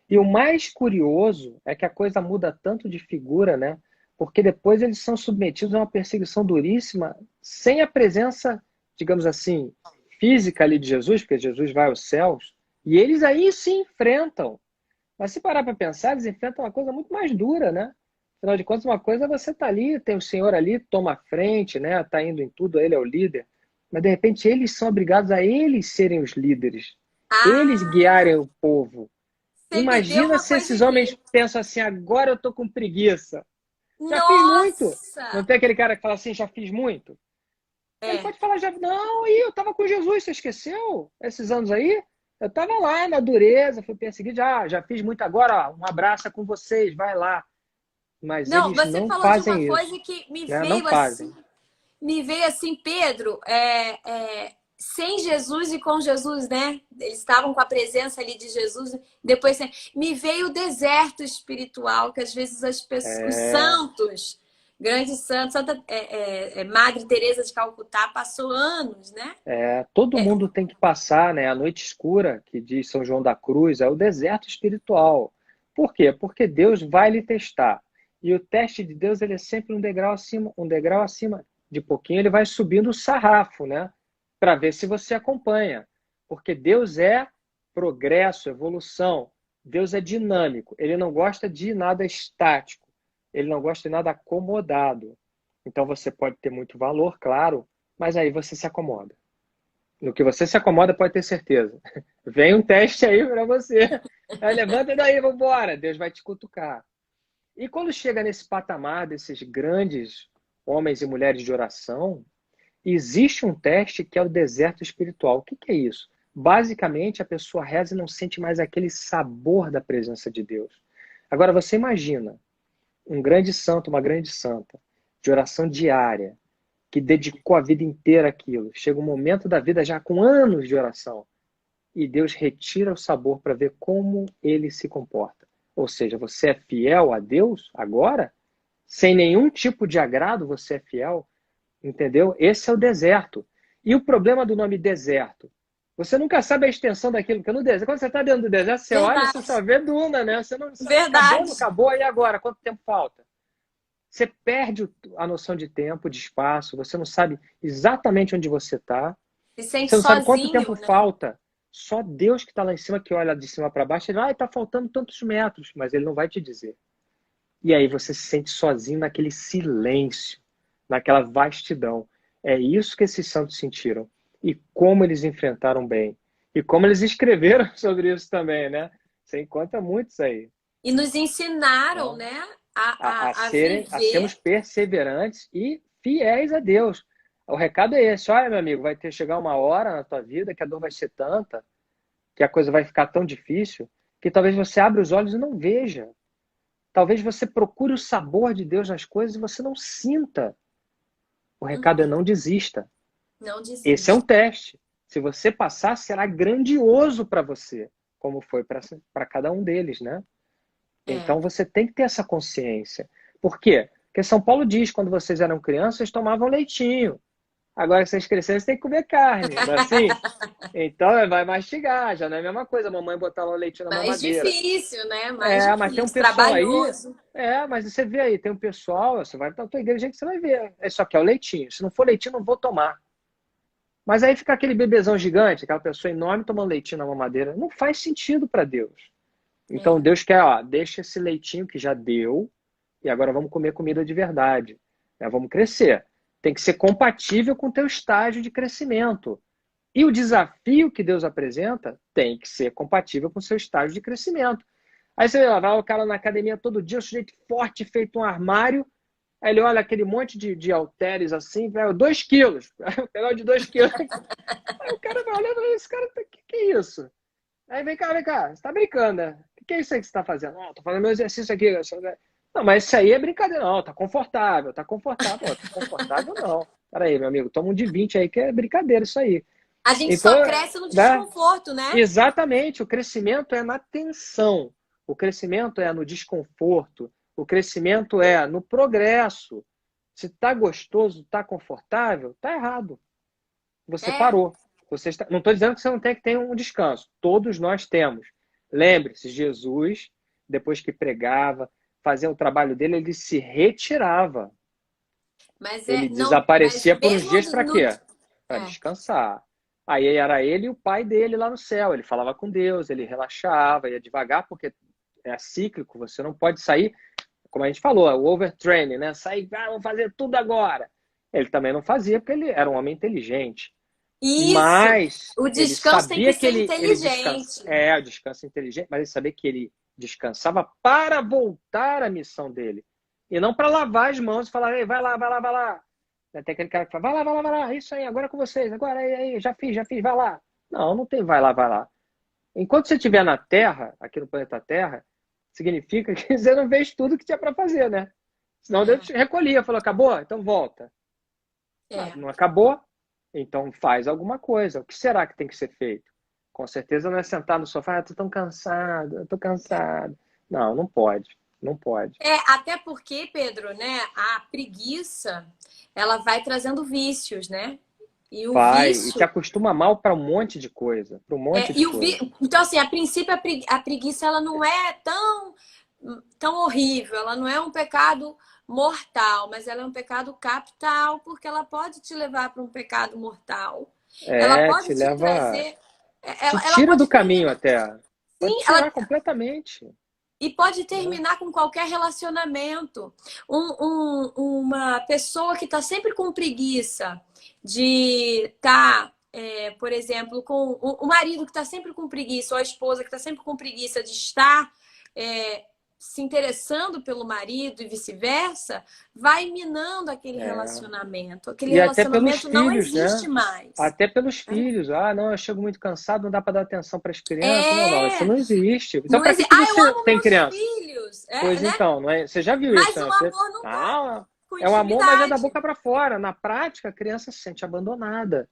E o mais curioso é que a coisa muda tanto de figura, né? Porque depois eles são submetidos a uma perseguição duríssima, sem a presença, digamos assim, física ali de Jesus, porque Jesus vai aos céus, e eles aí se enfrentam. Mas se parar para pensar, eles enfrentam uma coisa muito mais dura, né? Afinal de contas, uma coisa é você tá ali, tem o Senhor ali, toma a frente, né? Tá indo em tudo, ele é o líder. Mas de repente eles são obrigados a eles serem os líderes, eles Ah, guiarem o povo. você me deu Imagina uma se coisa esses aqui. homens pensam assim, agora eu tô com preguiça. Já fiz muito. Não Nossa! tem aquele cara que fala assim, já fiz muito? Ele É. pode falar, já, não, eu estava com Jesus, você esqueceu? Esses anos aí? Eu estava lá na dureza, fui perseguido, já fiz muito agora, ó, um abraço é com vocês, vai lá. Mas Não, eles você não falou de uma fazem coisa isso, que né? Não fazem. me veio assim, Pedro, sem Jesus e com Jesus, né? Eles estavam com a presença ali de Jesus. Depois me veio o deserto espiritual, que às vezes os É, santos, grandes santos, Madre Teresa de Calcutá passou anos, né? todo mundo tem que passar, né? A noite escura, que diz São João da Cruz, é o deserto espiritual. Por quê? Porque Deus vai lhe testar. E o teste de Deus ele é sempre um degrau acima. De pouquinho ele vai subindo o sarrafo, né? Para ver se você acompanha. Porque Deus é progresso, evolução. Deus é dinâmico. Ele não gosta de nada estático. Ele não gosta de nada acomodado. Então você pode ter muito valor, claro, mas aí você se acomoda. No que você se acomoda, pode ter certeza. Vem um teste aí para você. Aí, levanta daí, vambora. Deus vai te cutucar. E quando chega nesse patamar desses grandes homens e mulheres de oração, existe um teste que é o deserto espiritual. O que é isso? Basicamente, a pessoa reza e não sente mais aquele sabor da presença de Deus. Agora, você imagina um grande santo, uma grande santa, de oração diária, que dedicou a vida inteira àquilo. Chega um momento da vida já com anos de oração e Deus retira o sabor para ver como ele se comporta. Ou seja, você é fiel a Deus agora? Sem nenhum tipo de agrado, você é fiel? Entendeu? Esse é o deserto. E o problema do nome deserto? Você nunca sabe a extensão daquilo, porque no deserto, quando você está dentro do deserto, você olha, você Verdade, só vê duna, né? Você não sabe, acabou, não verdade. acabou, e agora? Quanto tempo falta? Você perde a noção de tempo, de espaço, você não sabe exatamente onde você está, Se sente você não sabe quanto tempo sozinho, né? falta. Só Deus que está lá em cima, que olha de cima para baixo, ele vai, está faltando tantos metros, mas ele não vai te dizer. E aí você se sente sozinho naquele silêncio, naquela vastidão. É isso que esses santos sentiram. E como eles enfrentaram bem. E como eles escreveram sobre isso também, né? Você encontra muitos aí. E nos ensinaram, Né? né, a A viver. sermos perseverantes e fiéis a Deus. O recado é esse. Olha, meu amigo, vai ter chegar uma hora na tua vida que a dor vai ser tanta, que a coisa vai ficar tão difícil, que talvez você abra os olhos e não veja. Talvez você procure o sabor de Deus nas coisas e você não sinta. O recado é não desista. Não Esse é um desiste. teste. Se você passar, será grandioso para você, como foi para cada um deles, né? É. Então você tem que ter essa consciência. Por quê? Porque São Paulo diz, quando vocês eram crianças, vocês tomavam leitinho. Agora que vocês cresceram, vocês têm que comer carne, não é assim? Então vai mastigar, já não é a mesma coisa. A mamãe botava o leitinho na Mais mamadeira. difícil, né? Mais Mas tem um difícil, pessoal aí. trabalhoso. Mas você vê aí, tem um pessoal, você vai na tua igreja que você vai ver. É só que é o leitinho. Se não for leitinho, não vou tomar. Mas aí fica aquele bebezão gigante, aquela pessoa enorme tomando leitinho na mamadeira. Não faz sentido para Deus. Então É. Deus quer, deixa esse leitinho que já deu e agora vamos comer comida de verdade. Vamos crescer. Tem que ser compatível com o teu estágio de crescimento. E o desafio que Deus apresenta tem que ser compatível com o seu estágio de crescimento. Aí você vai o cara na academia todo dia, o sujeito forte, feito um armário, aí ele olha aquele monte de halteres assim, 2 quilos, pegar de 2 quilos. Aí o cara vai olhando, esse cara, que é isso? Aí vem cá, você tá brincando, né? O que é isso aí que você tá fazendo? Tô fazendo meu exercício aqui. Não, mas isso aí é brincadeira. Não, tá confortável, tá confortável. Pô, tá confortável não. Peraí, meu amigo, toma um de 20 aí que é brincadeira isso aí. A gente Então, só cresce no né? desconforto, né? Exatamente, o crescimento é na tensão, o crescimento é no desconforto, o crescimento é no progresso. Se tá gostoso, tá confortável, tá errado. Você É. parou. Não estou dizendo que você não tem que ter um descanso. Todos nós temos. Lembre-se, Jesus, depois que pregava, fazia o trabalho dele, ele se retirava. Mas Ele não, mas desaparecia por uns mesmo dias para no, quê? Para é, descansar. Aí era ele e o pai dele lá no céu. Ele falava com Deus, ele relaxava, ia devagar, porque é cíclico, você não pode sair, como a gente falou, o overtraining, né? Sair, vamos fazer tudo agora. Ele também não fazia, porque ele era um homem inteligente. isso. Mas O ele descanso tem que sabia que ser ele descansa. inteligente. O descanso inteligente, mas ele sabia que ele descansava para voltar à missão dele. E não para lavar as mãos e falar, ei, vai lá, vai lá, vai lá. Tem aquele cara que fala, vai lá, vai lá, vai lá, isso aí, agora é com vocês, agora aí, já fiz, vai lá. Não, não tem vai lá, vai lá. Enquanto você estiver na Terra, aqui no planeta Terra, significa que você não fez tudo que tinha para fazer, né? Senão Deus recolhia, falou, acabou? Então volta. É. Não acabou? Então faz alguma coisa. O que será que tem que ser feito? Com certeza não é sentar no sofá, tô tão cansado, eu tô cansado. Não, não pode. Não pode. Até porque, Pedro, né, a preguiça, ela vai trazendo vícios, né? E o Vai, e te vício acostuma mal para um monte de coisa, para um monte de coisa. Então, assim, a princípio, a preguiça ela não é tão horrível, ela não é um pecado mortal, mas ela é um pecado capital, porque ela pode te levar para um pecado mortal. Ela pode Te te leva, trazer. te Ela tira do pode caminho terminar. até. Pode Sim, tirar completamente. e pode Né? terminar com qualquer relacionamento. Uma pessoa que está sempre com preguiça de estar, por exemplo, com o marido que está sempre com preguiça, ou a esposa que está sempre com preguiça de estar se interessando pelo marido e vice-versa, vai minando aquele relacionamento. Aquele E até pelos relacionamento não filhos, existe né? mais. Até pelos filhos. Não, eu chego muito cansado, não dá para dar atenção para as crianças. Não, não, isso É, não existe. Então, não para que existe. Ah, eu você amo tem meus criança? filhos, Pois né? então, não é? Você já viu Mas isso, o né? amor não tá com É um amor, mas é da intimidade. boca para fora. Na prática, a criança se sente abandonada.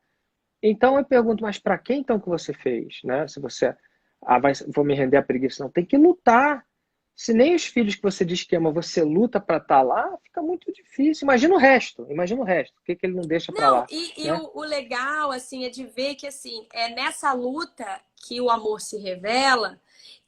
Então eu pergunto, mas para que então que você fez, né? Se você vou me render à preguiça, não, tem que lutar. Se nem os filhos que você diz que ama, você luta para estar lá, fica muito difícil. Imagina o resto, o que ele não deixa para Não, lá, e né? o legal, assim, é de ver que, assim, é nessa luta que o amor se revela,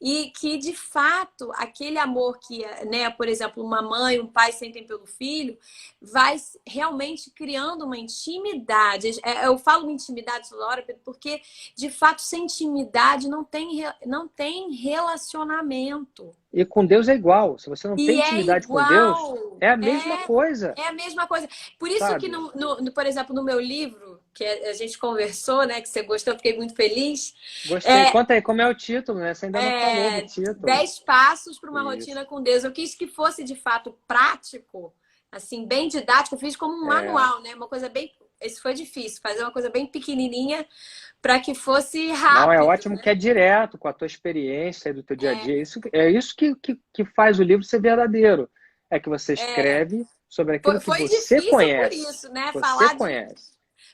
e que, de fato, aquele amor que, né, por exemplo, uma mãe, um pai sentem pelo filho, vai realmente criando uma intimidade. Eu falo intimidade toda hora, Pedro, porque, de fato, sem intimidade não tem relacionamento. E com Deus é igual. Se você não tem E é intimidade com Deus, igual. é a mesma coisa, É a mesma coisa. Por isso que, sabe? por exemplo, no meu livro, que a gente conversou, né, que você gostou, eu fiquei muito feliz. Gostei. Conta aí como é o título, né? Você ainda não falou do título. 10 passos para uma Isso. rotina com Deus. Eu quis que fosse, de fato, prático, assim, bem didático. Eu fiz como um manual, né? Uma coisa bem... Isso foi difícil, fazer uma coisa bem pequenininha para que fosse Não, é rápido, ótimo né? que é direto com a tua experiência aí do teu dia a dia. É isso que faz o livro ser verdadeiro. É que você escreve sobre aquilo que Foi você difícil por conhece. isso, né? Você conhece.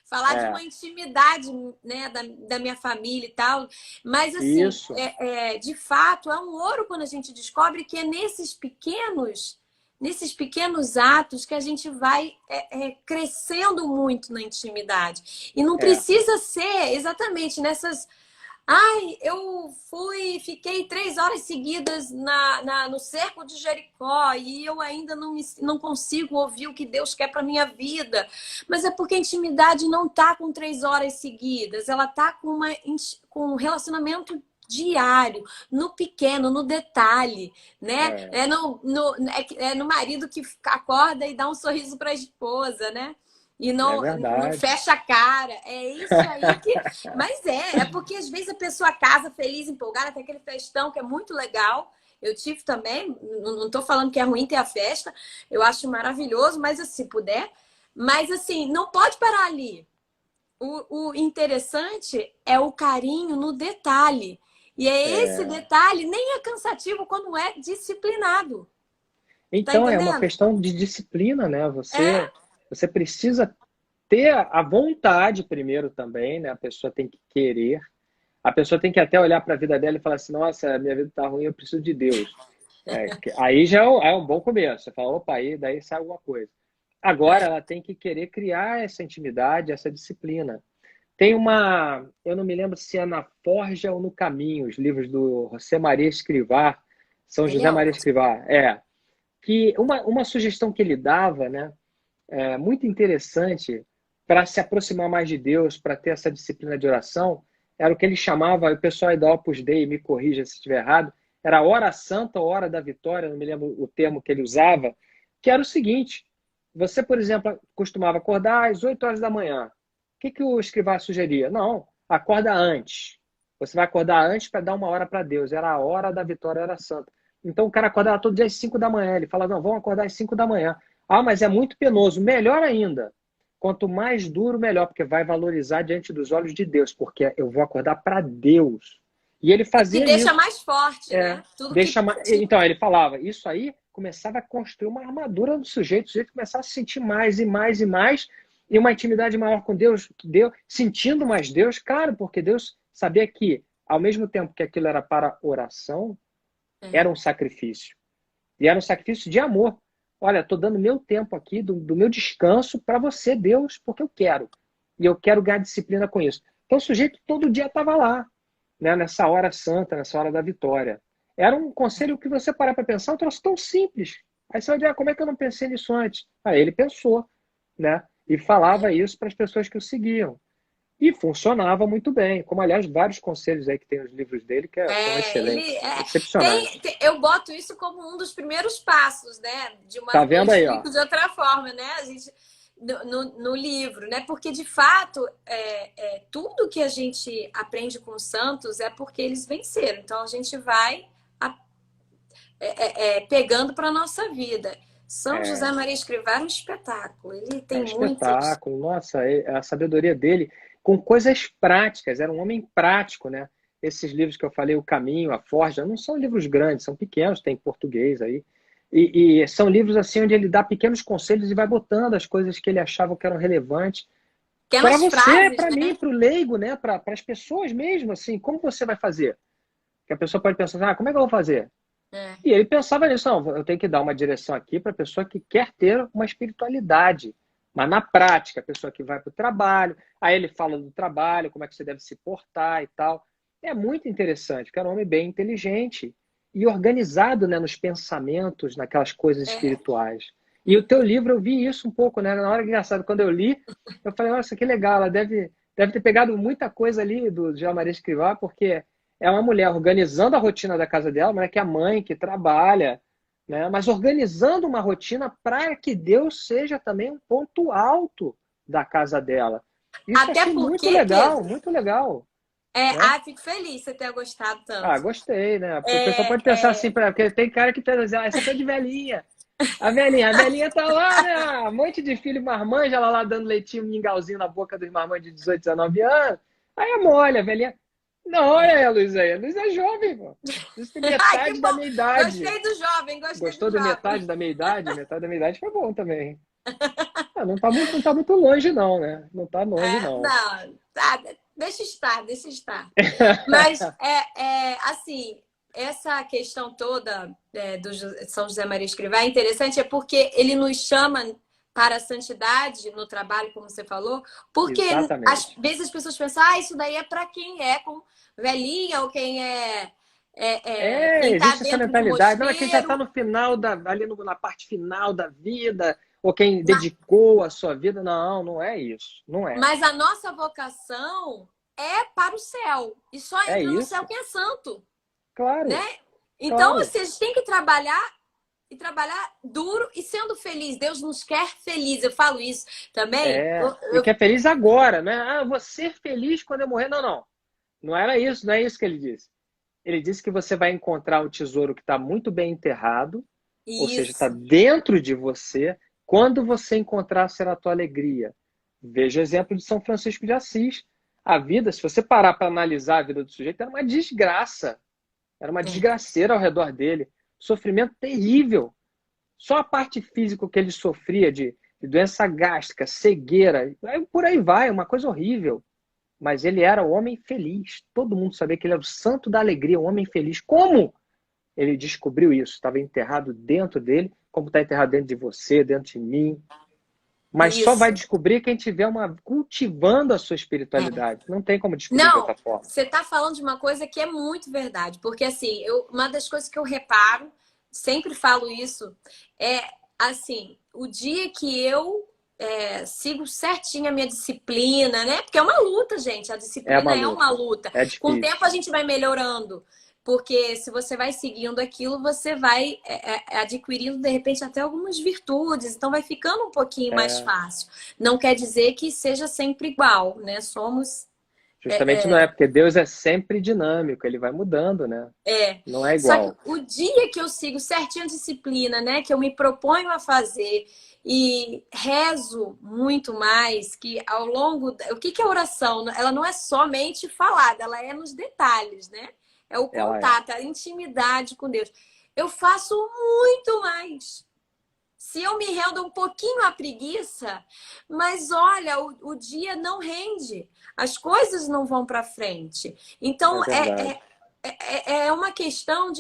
Falar de uma intimidade, né, da minha família e tal. Mas, assim, Isso. de fato, é um ouro quando a gente descobre que é nesses pequenos atos que a gente vai crescendo muito na intimidade. E não precisa ser exatamente nessas... Ai, fiquei 3 horas seguidas no cerco de Jericó e eu ainda não consigo ouvir o que Deus quer para minha vida. Mas é porque a intimidade não tá com 3 horas seguidas, ela tá com um relacionamento diário, no pequeno, no detalhe, né? É no marido que acorda e dá um sorriso para a esposa, né? E É não verdade. fecha a cara. É isso aí que... Mas é porque às vezes a pessoa casa feliz, empolgada, tem aquele festão que é muito legal. Eu tive também, não estou falando que é ruim ter a festa, eu acho maravilhoso, mas se puder. Mas assim, não pode parar ali. O interessante é o carinho no detalhe. E esse detalhe nem é cansativo quando é disciplinado. Tá Então, é uma entendendo? questão de disciplina, né? Você precisa ter a vontade primeiro também, né? A pessoa tem que querer. A pessoa tem que até olhar para a vida dela e falar assim, nossa, minha vida está ruim, eu preciso de Deus. Aí já é um bom começo. Você fala, opa, aí daí sai alguma coisa. Agora ela tem que querer criar essa intimidade, essa disciplina. Tem eu não me lembro se é Na Forja ou no Caminho, os livros do José Maria Escrivá, São Ele José é Maria ótimo. Escrivá, que uma sugestão que ele dava, né, muito interessante para se aproximar mais de Deus, para ter essa disciplina de oração, era o que ele chamava, o pessoal aí da Opus Dei, me corrija se estiver errado, era a hora santa, hora da vitória, não me lembro o termo que ele usava, que era o seguinte, você, por exemplo, costumava acordar às 8 horas da manhã. O que o escrivá sugeria? Não, acorda antes. Você vai acordar antes para dar uma hora para Deus. Era a hora da vitória, era santa. Então o cara acordava todo dia às 5 da manhã. Ele fala, não, vamos acordar às 5 da manhã. Ah, mas é muito penoso. Melhor ainda. Quanto mais duro, melhor, porque vai valorizar diante dos olhos de Deus, porque eu vou acordar para Deus. E ele Que fazia deixa isso. mais forte, né? Tudo que... Então, ele falava, isso aí começava a construir uma armadura do sujeito, o sujeito começava a se sentir mais e mais e mais, e uma intimidade maior com Deus, sentindo mais Deus, claro, porque Deus sabia que, ao mesmo tempo que aquilo era para oração, era um sacrifício. E era um sacrifício de amor. Olha, estou dando meu tempo aqui, do meu descanso, para você, Deus, porque eu quero. E eu quero ganhar disciplina com isso. Então o sujeito todo dia estava lá, né, nessa hora santa, nessa hora da vitória. Era um conselho que você parar para pensar, um troço tão simples. Aí você vai dizer, como é que eu não pensei nisso antes? Aí ele pensou, né? E falava isso para as pessoas que o seguiam. E funcionava muito bem. Como, aliás, vários conselhos aí que tem nos livros dele que são excelentes, excepcionais. Eu boto isso como um dos primeiros passos, né? Tá Eu vendo aí, ó? explico de outra forma, né? A gente, no livro, né? Porque, de fato, tudo que a gente aprende com os santos é porque eles venceram. Então, a gente vai pegando para a nossa vida. São José Maria Escrivá é um espetáculo. Ele tem muitas... espetáculo. Nossa, a sabedoria dele com coisas práticas. Era um homem prático, né? Esses livros que eu falei, O Caminho, A Forja, não são livros grandes, são pequenos, tem em português aí. E são livros assim onde ele dá pequenos conselhos e vai botando as coisas que ele achava que eram relevantes. Para você, para mim, para o leigo, né? Para as pessoas mesmo, assim, como você vai fazer? Que a pessoa pode pensar, como é que eu vou fazer? E ele pensava nisso, não, eu tenho que dar uma direção aqui para a pessoa que quer ter uma espiritualidade. Mas na prática, a pessoa que vai para o trabalho, aí ele fala do trabalho, como é que você deve se portar e tal. É muito interessante, porque era um homem bem inteligente e organizado, né, nos pensamentos, naquelas coisas É. espirituais. E o teu livro eu vi isso um pouco, né? Na hora que engraçado, quando eu li, eu falei, nossa, que legal, ela deve ter pegado muita coisa ali do Jean Maria Escrivá, porque é uma mulher organizando a rotina da casa dela, mas é que é a mãe que trabalha, né? Mas organizando uma rotina para que Deus seja também um ponto alto da casa dela. Isso eu Até achei porque, muito legal, né? fico feliz de você ter gostado Ah, tanto. gostei, né? O pessoal pode pensar É, assim, porque tem cara que pensa assim, ah, essa aqui é de velhinha. A velhinha tá lá, né? Um monte de filho marmanja, ela lá dando leitinho, mingauzinho na boca dos marmanjos de 18, 19 anos. Aí é mole, a velhinha. Não, olha aí, a Luísa aí. A Luísa é jovem, pô. Luísa tem Ai, que metade da bom! minha idade. Gostei do jovem, gostei do Gostou da metade jovem. da minha idade? Metade da minha idade foi bom também. Ah, não tá muito longe, não, né? Não tá longe, não. Não, tá, deixa estar, deixa estar. Mas, assim, essa questão toda do São José Maria Escrivá é interessante, é porque ele nos chama para a santidade no trabalho, como você falou, porque às Exatamente. vezes as pessoas pensam, isso daí é para quem é com velhinha ou quem É, quem está existe essa dentro de um mentalidade. Não, é quem já está mosteiro. no final ali na parte final da vida, ou quem dedicou a sua vida. Não, não é isso. Não é. Mas a nossa vocação é para o céu. E só É entra no céu isso. quem é santo, né? Claro, Então, claro. assim, a gente tem que trabalhar e trabalhar duro e sendo feliz. Deus nos quer feliz. Eu falo isso também. É. E que é feliz agora, não é? Ah, eu vou ser feliz quando eu morrer. Não, não. Não era isso, não é isso que ele disse. Ele disse que você vai encontrar o tesouro que está muito bem enterrado, ou seja, está Isso. dentro de você. Quando você encontrar, será a tua alegria. Veja o exemplo de São Francisco de Assis. A vida, se você parar para analisar a vida do sujeito, era uma desgraça. Era uma É. desgraceira ao redor dele. Sofrimento terrível. Só a parte física que ele sofria de doença gástrica, cegueira, por aí vai, uma coisa horrível. Mas ele era o homem feliz. Todo mundo sabia que ele era o santo da alegria, o homem feliz. Como ele descobriu isso? Estava enterrado dentro dele, como está enterrado dentro de você, dentro de mim. Mas só vai Isso. descobrir quem tiver cultivando a sua É. espiritualidade. Não tem como descobrir de Não, outra forma. você está falando de uma coisa que é muito verdade. Porque, assim, uma das coisas que eu reparo, sempre falo isso, é, assim, o dia que eu sigo certinho a minha disciplina, né? Porque é uma luta, gente. A É uma disciplina é uma luta. luta. É Com o tempo a difícil. gente vai melhorando. Porque se você vai seguindo aquilo, você vai adquirindo, de repente, até algumas virtudes. Então vai ficando um pouquinho mais É, fácil. Não quer dizer que seja sempre igual, né? Somos. justamente não é, porque Deus é sempre dinâmico, ele vai mudando, né? Não é Só que igual. o dia que eu sigo certinho a disciplina, né? Que eu me proponho a fazer e rezo muito mais, que ao longo. O que é oração? Ela não é somente falada, ela é nos detalhes, né? É o Ela é. contato, a intimidade com Deus. Eu faço muito mais. Se eu me rendo um pouquinho à preguiça, mas olha, o dia não rende, as coisas não vão para frente. É Então, verdade. é uma questão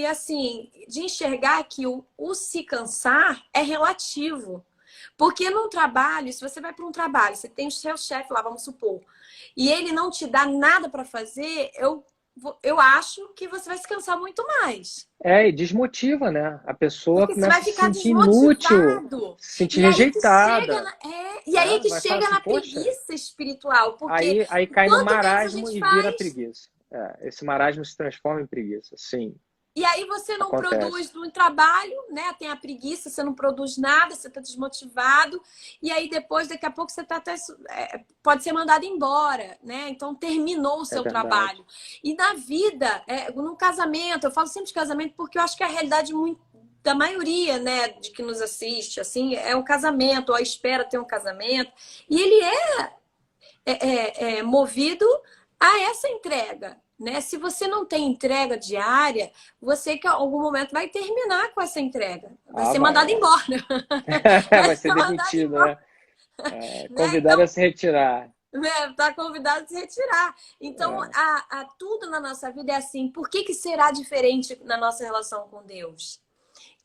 assim, de enxergar que o se cansar é relativo. Porque num trabalho, se você vai para um trabalho, você tem o seu chefe lá, vamos supor, e ele não te dá nada para fazer, eu acho que você vai se cansar muito mais. É, e desmotiva, né? A pessoa Porque você começa vai a se ficar sentir inútil, desmotivado. se sentir rejeitada, E aí né? que Vai falar chega assim, na poxa, preguiça espiritual, porque aí cai no quanto menos a marasmo gente e vira faz, preguiça. É, esse marasmo se transforma em preguiça. Sim, e aí você não acontece. produz no trabalho, né? Tem a preguiça, você não produz nada, você está desmotivado, e aí depois, daqui a pouco, você tá até, pode ser mandado embora, né? Então terminou o É seu verdade. trabalho. E na vida, no casamento, eu falo sempre de casamento porque eu acho que é a realidade muito da maioria, né, de que nos assiste, assim, é o casamento, ou a espera ter um casamento, e ele é movido a essa entrega, né? Se você não tem entrega diária, você que em algum momento vai terminar com essa entrega, vai Ah, ser mandado vai. embora, vai Vai ser ser mandado demitido, embora, né? É, né? convidado a Então, se retirar. né, tá convidado a se retirar. Então, É, tudo na nossa vida é assim. Por que será diferente na nossa relação com Deus?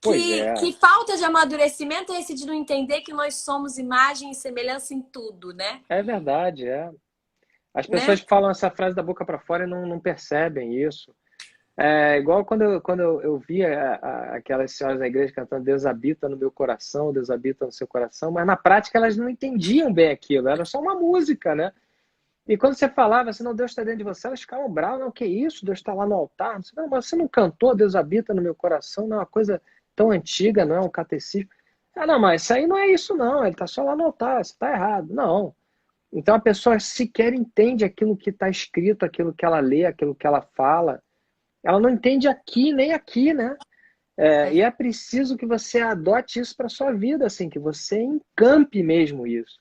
pois Que é, falta de amadurecimento é esse de não entender que nós somos imagem e semelhança em tudo, né? é verdade, é. As né? pessoas falam essa frase da boca para fora e não percebem isso. É igual quando eu via aquelas senhoras na igreja cantando Deus habita no meu coração, Deus habita no seu coração, mas na prática elas não entendiam bem aquilo, era só uma música, né? E quando você falava assim, não, Deus está dentro de você, elas ficavam bravas, não, que isso, Deus está lá no altar. Não, mas você não cantou, Deus habita no meu coração, não é uma coisa tão antiga, não é um catecismo. Ah, não, mas isso aí não é isso não, ele está só lá no altar, você está errado. Não. Então a pessoa sequer entende aquilo que está escrito, aquilo que ela lê, aquilo que ela fala. Ela não entende aqui nem aqui, né? E é preciso que você adote isso para sua vida, assim, que você encampe mesmo isso.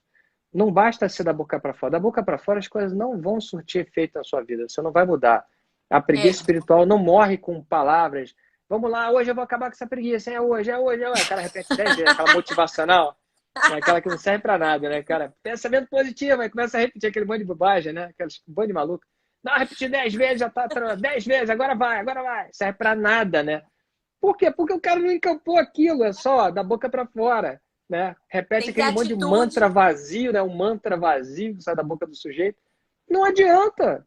Não basta ser da boca para fora. Da boca para fora as coisas não vão surtir efeito na sua vida. Você não vai mudar. A preguiça É. espiritual não morre com palavras. Vamos lá, hoje eu vou acabar com essa preguiça. É hoje, é hoje, é hoje. O cara repete 10 vezes, aquela motivacional. Aquela que não serve para nada, né, cara? Pensamento positivo, aí começa a repetir aquele monte de bobagem, né? Aqueles monte de maluco. Não, repetir 10 vezes, já tá 10 vezes, agora vai, agora vai. Serve para nada, né? Por quê? Porque o cara não encampou aquilo, é só da boca para fora, né? Repete Tem que ter aquele monte de mantra atitude. vazio, né? Um mantra vazio que sai da boca do sujeito. Não adianta.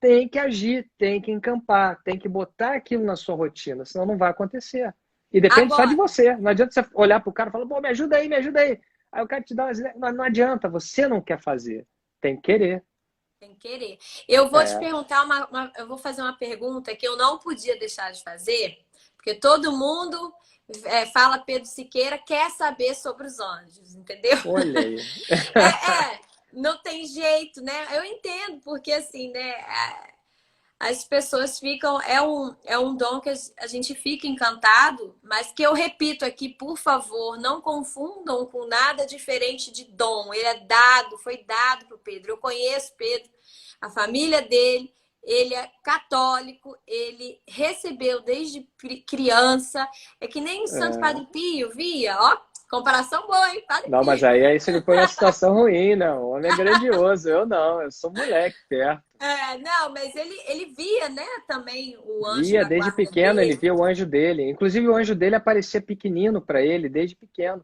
Tem que agir, tem que encampar, tem que botar aquilo na sua rotina, senão não vai acontecer. E depende só de Agora, você. Não adianta você olhar pro cara e falar, pô, me ajuda aí, me ajuda aí. Aí o cara te dá umas ideias. Não adianta, você não quer fazer. Tem que querer. tem que querer. Eu vou te É. perguntar eu vou fazer uma pergunta que eu não podia deixar de fazer, porque todo mundo fala Pedro Siqueira, quer saber sobre os anjos, entendeu? Olha aí. Não tem jeito, né? Eu entendo, porque assim, né? As pessoas ficam. É um dom que a gente fica encantado, mas que eu repito aqui, por favor, não confundam com nada diferente de dom. Ele é dado, foi dado para o Pedro. Eu conheço Pedro, a família dele, ele é católico, ele recebeu desde criança. É que nem o Santo Padre Pio, via? Ó, comparação boa, hein, Padre Não, mas Pio? aí você me põe numa situação ruim, né? O homem é grandioso, eu não, eu sou moleque perto. Não, mas ele via, né, também o anjo Via da desde guarda pequeno, ele dele. via o anjo dele. Inclusive, o anjo dele aparecia pequenino para ele desde pequeno.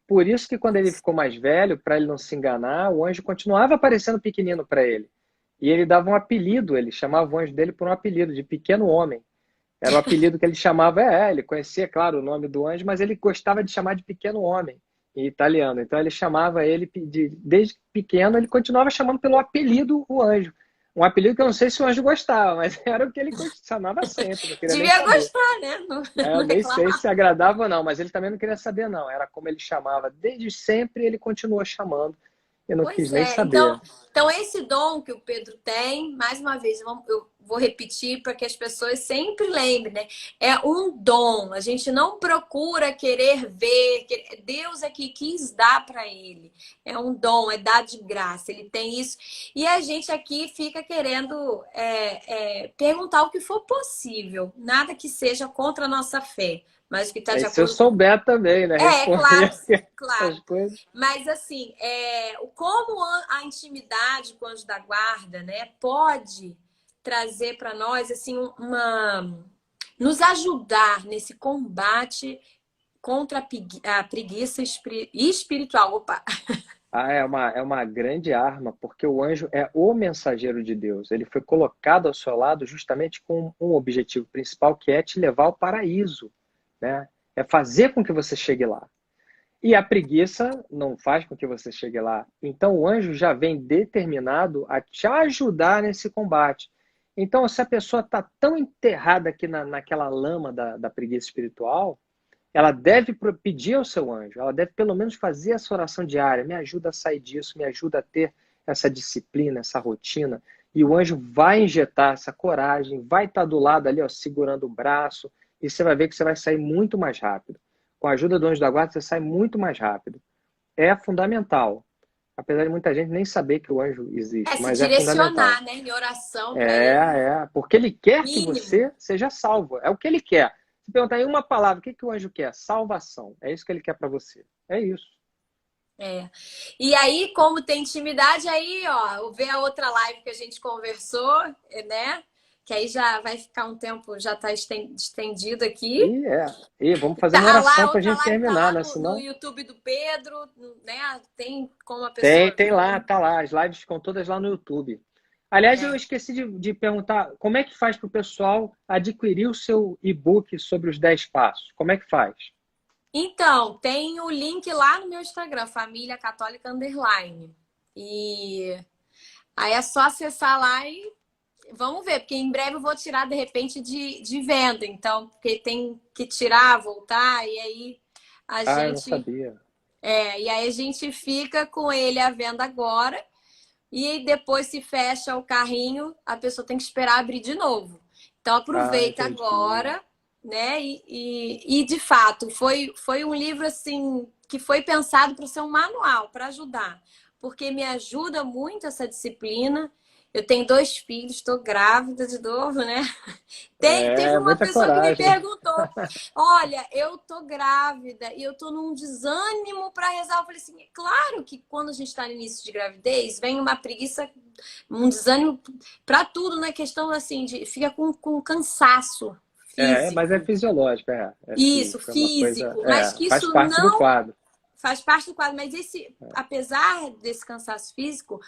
Por isso que quando ele ficou mais velho, para ele não se enganar, o anjo continuava aparecendo pequenino para ele. E ele dava um apelido, ele chamava o anjo dele por um apelido, de pequeno homem. Era o apelido que ele chamava, ele conhecia, claro, o nome do anjo, mas ele gostava de chamar de pequeno homem, em italiano. Então ele chamava ele, desde pequeno, ele continuava chamando pelo apelido o anjo. Um apelido que eu não sei se o anjo gostava, mas era o que ele chamava sempre, não queria nem Devia saber. gostar, né? Não, Eu não nem sei reclamar. se agradava ou não, mas ele também não queria saber, não. Era como ele chamava. Desde sempre ele continuou chamando e não quis Pois nem é. saber. Então, esse dom que o Pedro tem, mais uma vez, eu vou repetir para que as pessoas sempre lembrem, né? É um dom. A gente não procura querer ver. Deus é que quis dar para ele. É um dom, é dado de graça. Ele tem isso. E a gente aqui fica querendo perguntar o que for possível. Nada que seja contra a nossa fé, mas o que está de Aí se eu acordo com. souber também, né? Claro, Responder claro. essas coisas. Mas assim, como a intimidade com o anjo da guarda, né, pode trazer para nós assim nos ajudar nesse combate contra a preguiça espiritual. Opa. É uma grande arma, porque o anjo é o mensageiro de Deus. Ele foi colocado ao seu lado justamente com um objetivo principal, que é te levar ao paraíso, né? É fazer com que você chegue lá. E a preguiça não faz com que você chegue lá. Então o anjo já vem determinado a te ajudar nesse combate. Então, se a pessoa está tão enterrada aqui naquela lama da preguiça espiritual, ela deve pedir ao seu anjo, ela deve pelo menos fazer essa oração diária, me ajuda a sair disso, me ajuda a ter essa disciplina, essa rotina, e o anjo vai injetar essa coragem, vai estar do lado ali, ó, segurando o braço, e você vai ver que você vai sair muito mais rápido. Com a ajuda do anjo da guarda, você sai muito mais rápido. É fundamental. Apesar de muita gente nem saber que o anjo existe, Se mas é fundamental. direcionar, né, em oração para ele, Porque ele quer que mínimo. você seja salvo. É o que ele quer. Se perguntar em uma palavra, o que que o anjo quer? Salvação. É isso que ele quer para você. É isso. E aí, como tem intimidade, aí, ó, ver a outra live que a gente conversou, né? Que aí já vai ficar um tempo, já tá estendido aqui. E vamos fazer uma oração para a Outra gente live tá terminar, lá né? no Senão... YouTube do Pedro, né? Tem como a pessoa Tem lá, ver. tá lá. As lives ficam todas lá no YouTube. Aliás, eu esqueci de perguntar como é que faz para o pessoal adquirir o seu e-book sobre os 10 passos? Como é que faz? Então, tem o link lá no meu Instagram, Família Católica Underline. E aí é só acessar lá e vamos ver, porque em breve eu vou tirar, de repente, de venda. Então, porque tem que tirar, voltar, e aí a Ah, eu não gente. sabia. E aí a gente fica com ele à venda agora. E aí depois se fecha o carrinho, a pessoa tem que esperar abrir de novo. Então Ah, aproveita entendi. agora, né? E de fato, foi um livro assim que foi pensado para ser um manual, para ajudar. Porque me ajuda muito essa disciplina. Eu tenho 2 filhos, estou grávida de novo, né? Teve É, uma muita pessoa que me coragem. perguntou: olha, eu tô grávida e eu tô num desânimo para rezar. Eu falei assim: é claro que quando a gente está no início de gravidez, vem uma preguiça, um desânimo para tudo, né? Questão assim, de fica com cansaço Mas é físico. fisiológico, é Isso, físico, é uma coisa, físico, mas que faz isso parte do não quadro. faz parte do quadro. Mas apesar desse cansaço físico,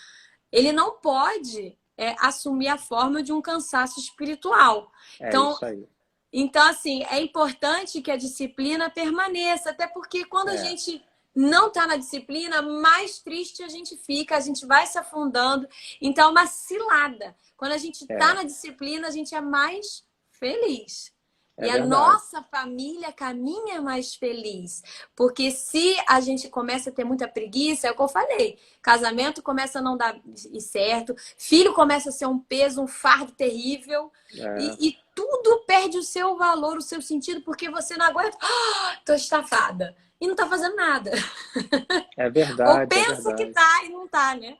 ele não pode assumir a forma de um cansaço espiritual. É Então, isso aí. então, assim, é importante que a disciplina permaneça, até porque quando a É, gente não está na disciplina, mais triste a gente fica, a gente vai se afundando. Então, é uma cilada. Quando a gente está é, na disciplina, a gente é mais feliz. é E a verdade. nossa família caminha mais feliz. Porque se a gente começa a ter muita preguiça, é o que eu falei, casamento começa a não dar certo, filho começa a ser um peso, um fardo terrível, É, e tudo perde o seu valor, o seu sentido, porque você não aguenta. Ah, tô estafada. E não tá fazendo nada. é Ou verdade, é pensa que verdade. tá e não tá, né?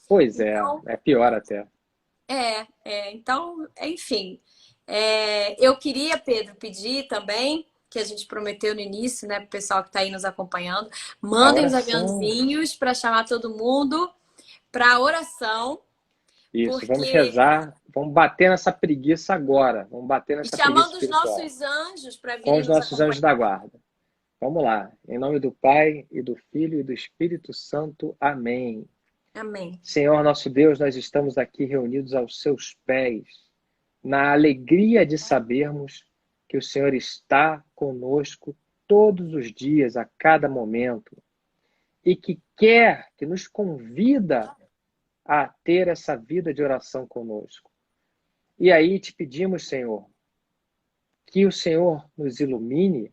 Pois Então, é pior até. então, enfim. Eu queria, Pedro, pedir também, que a gente prometeu no início, né, pro pessoal que tá aí nos acompanhando, A mandem os oração. aviãozinhos para chamar todo mundo para oração, Isso, vamos porque rezar, vamos bater nessa preguiça agora. Vamos bater e nessa preguiça chamando os espiritual. nossos anjos para Com virem os nos nossos anjos da acompanhar. guarda. Vamos lá. Em nome do Pai, e do Filho, e do Espírito Santo. Amém. Amém. Senhor nosso Deus, nós estamos aqui reunidos aos seus pés, na alegria de sabermos que o Senhor está conosco todos os dias, a cada momento, e que nos convida a ter essa vida de oração conosco. E aí te pedimos, Senhor, que o Senhor nos ilumine,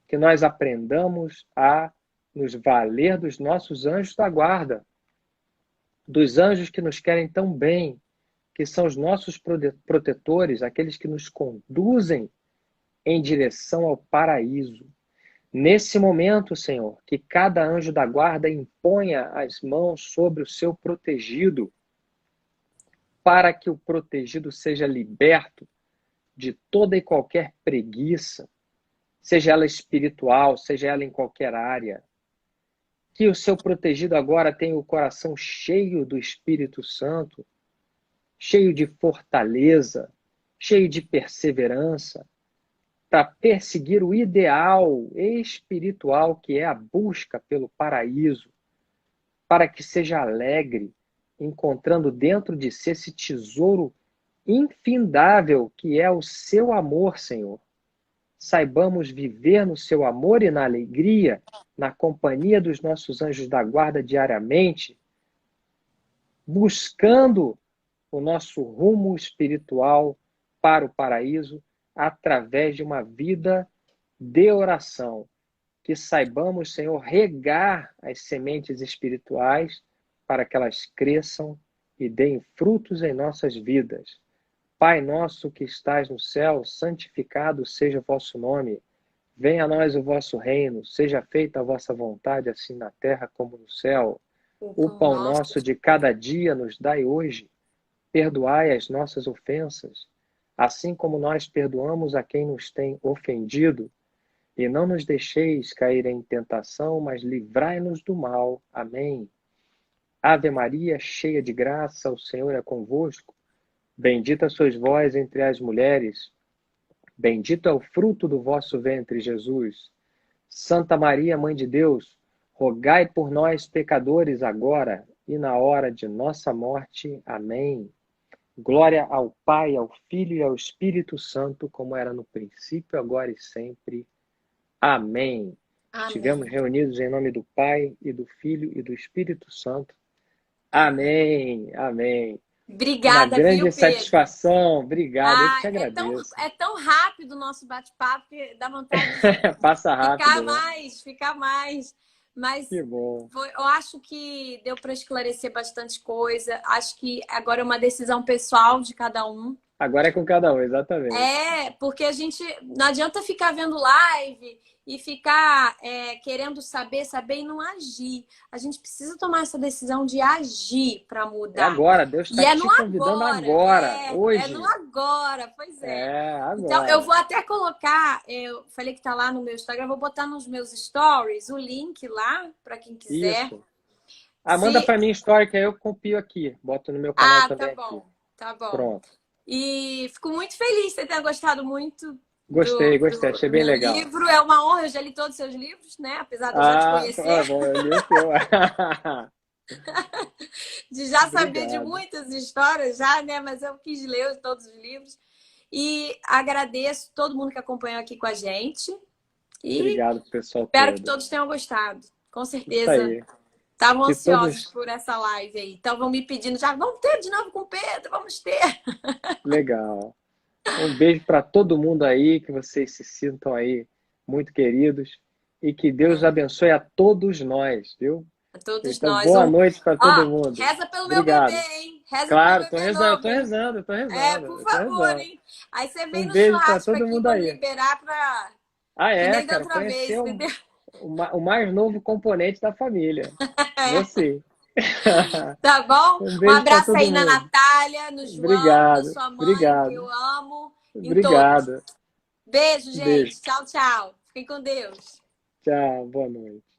que nós aprendamos a nos valer dos nossos anjos da guarda, dos anjos que nos querem tão bem, que são os nossos protetores, aqueles que nos conduzem em direção ao paraíso. Nesse momento, Senhor, que cada anjo da guarda imponha as mãos sobre o seu protegido, para que o protegido seja liberto de toda e qualquer preguiça, seja ela espiritual, seja ela em qualquer área. Que o seu protegido agora tenha o coração cheio do Espírito Santo, cheio de fortaleza, cheio de perseverança, para perseguir o ideal espiritual que é a busca pelo paraíso, para que seja alegre, encontrando dentro de si esse tesouro infindável que é o seu amor, Senhor. Saibamos viver no seu amor e na alegria, na companhia dos nossos anjos da guarda diariamente, buscando o nosso rumo espiritual para o paraíso através de uma vida de oração. Que saibamos, Senhor, regar as sementes espirituais para que elas cresçam e deem frutos em nossas vidas. Pai nosso que estais no céu, santificado seja o vosso nome. Venha a nós o vosso reino, seja feita a vossa vontade, assim na terra como no céu. O O pão pão nosso. nosso de cada dia nos dai hoje. Perdoai as nossas ofensas, assim como nós perdoamos a quem nos tem ofendido. E não nos deixeis cair em tentação, mas livrai-nos do mal. Amém. Ave Maria, cheia de graça, o Senhor é convosco. Bendita sois vós entre as mulheres. Bendito é o fruto do vosso ventre, Jesus. Santa Maria, Mãe de Deus, rogai por nós, pecadores, agora e na hora de nossa morte. Amém. Glória ao Pai, ao Filho e ao Espírito Santo, como era no princípio, agora e sempre. Amém. Estivemos Amém. reunidos em nome do Pai, e do Filho e do Espírito Santo. Amém. Amém. Uma Obrigada, viu, grande Pedro? satisfação. Obrigado. Eu que Ah, te agradeço. é tão rápido o nosso bate-papo que dá vontade de Passa rápido, né? ficar mais. Mas Que bom. eu acho que deu para esclarecer bastante coisa. Acho que agora é uma decisão pessoal de cada um. Agora é com cada um, exatamente. Porque a gente não adianta ficar vendo live e ficar querendo saber e não agir. A gente precisa tomar essa decisão de agir para É mudar. agora, Deus E está é te no convidando agora, hoje. É no agora, pois é. É, agora. Então, eu vou até colocar, eu falei que tá lá no meu Instagram, vou botar nos meus stories o link lá, para quem quiser. Isso. Manda para mim story, que aí eu copio aqui. Boto no meu canal também. Tá bom. Pronto. E fico muito feliz que você tenha gostado muito. Gostei, achei bem legal. Livro é uma honra, eu já li todos os seus livros, né? Apesar de eu já te conhecer. Bom, eu li o teu. De já saber de muitas histórias já, né? Mas eu quis ler todos os livros. E agradeço todo mundo que acompanhou aqui com a gente. E obrigado, pessoal. Espero que todos tenham gostado. Com certeza. Isso aí. Estavam ansiosos por essa live aí. Então vão me pedindo já, vamos ter de novo com o Pedro, vamos ter. Legal. Um beijo para todo mundo aí, que vocês se sintam aí muito queridos e que Deus abençoe a todos nós, viu? A todos então, nós. Boa noite para todo mundo. Reza pelo meu bebê, hein? Reza claro, pelo meu bebê tô rezando. por favor, hein? Aí você vem no beijo churrasco pra todo aqui mundo pra aí. liberar pra... cara, da outra vez, entendeu? O mais novo componente da família. Você. Tá bom? Um abraço aí na Natália, no João, obrigado, na sua mãe, obrigado. que eu amo. Obrigado. Beijo, gente. Tchau, tchau. Fiquem com Deus. Tchau, boa noite.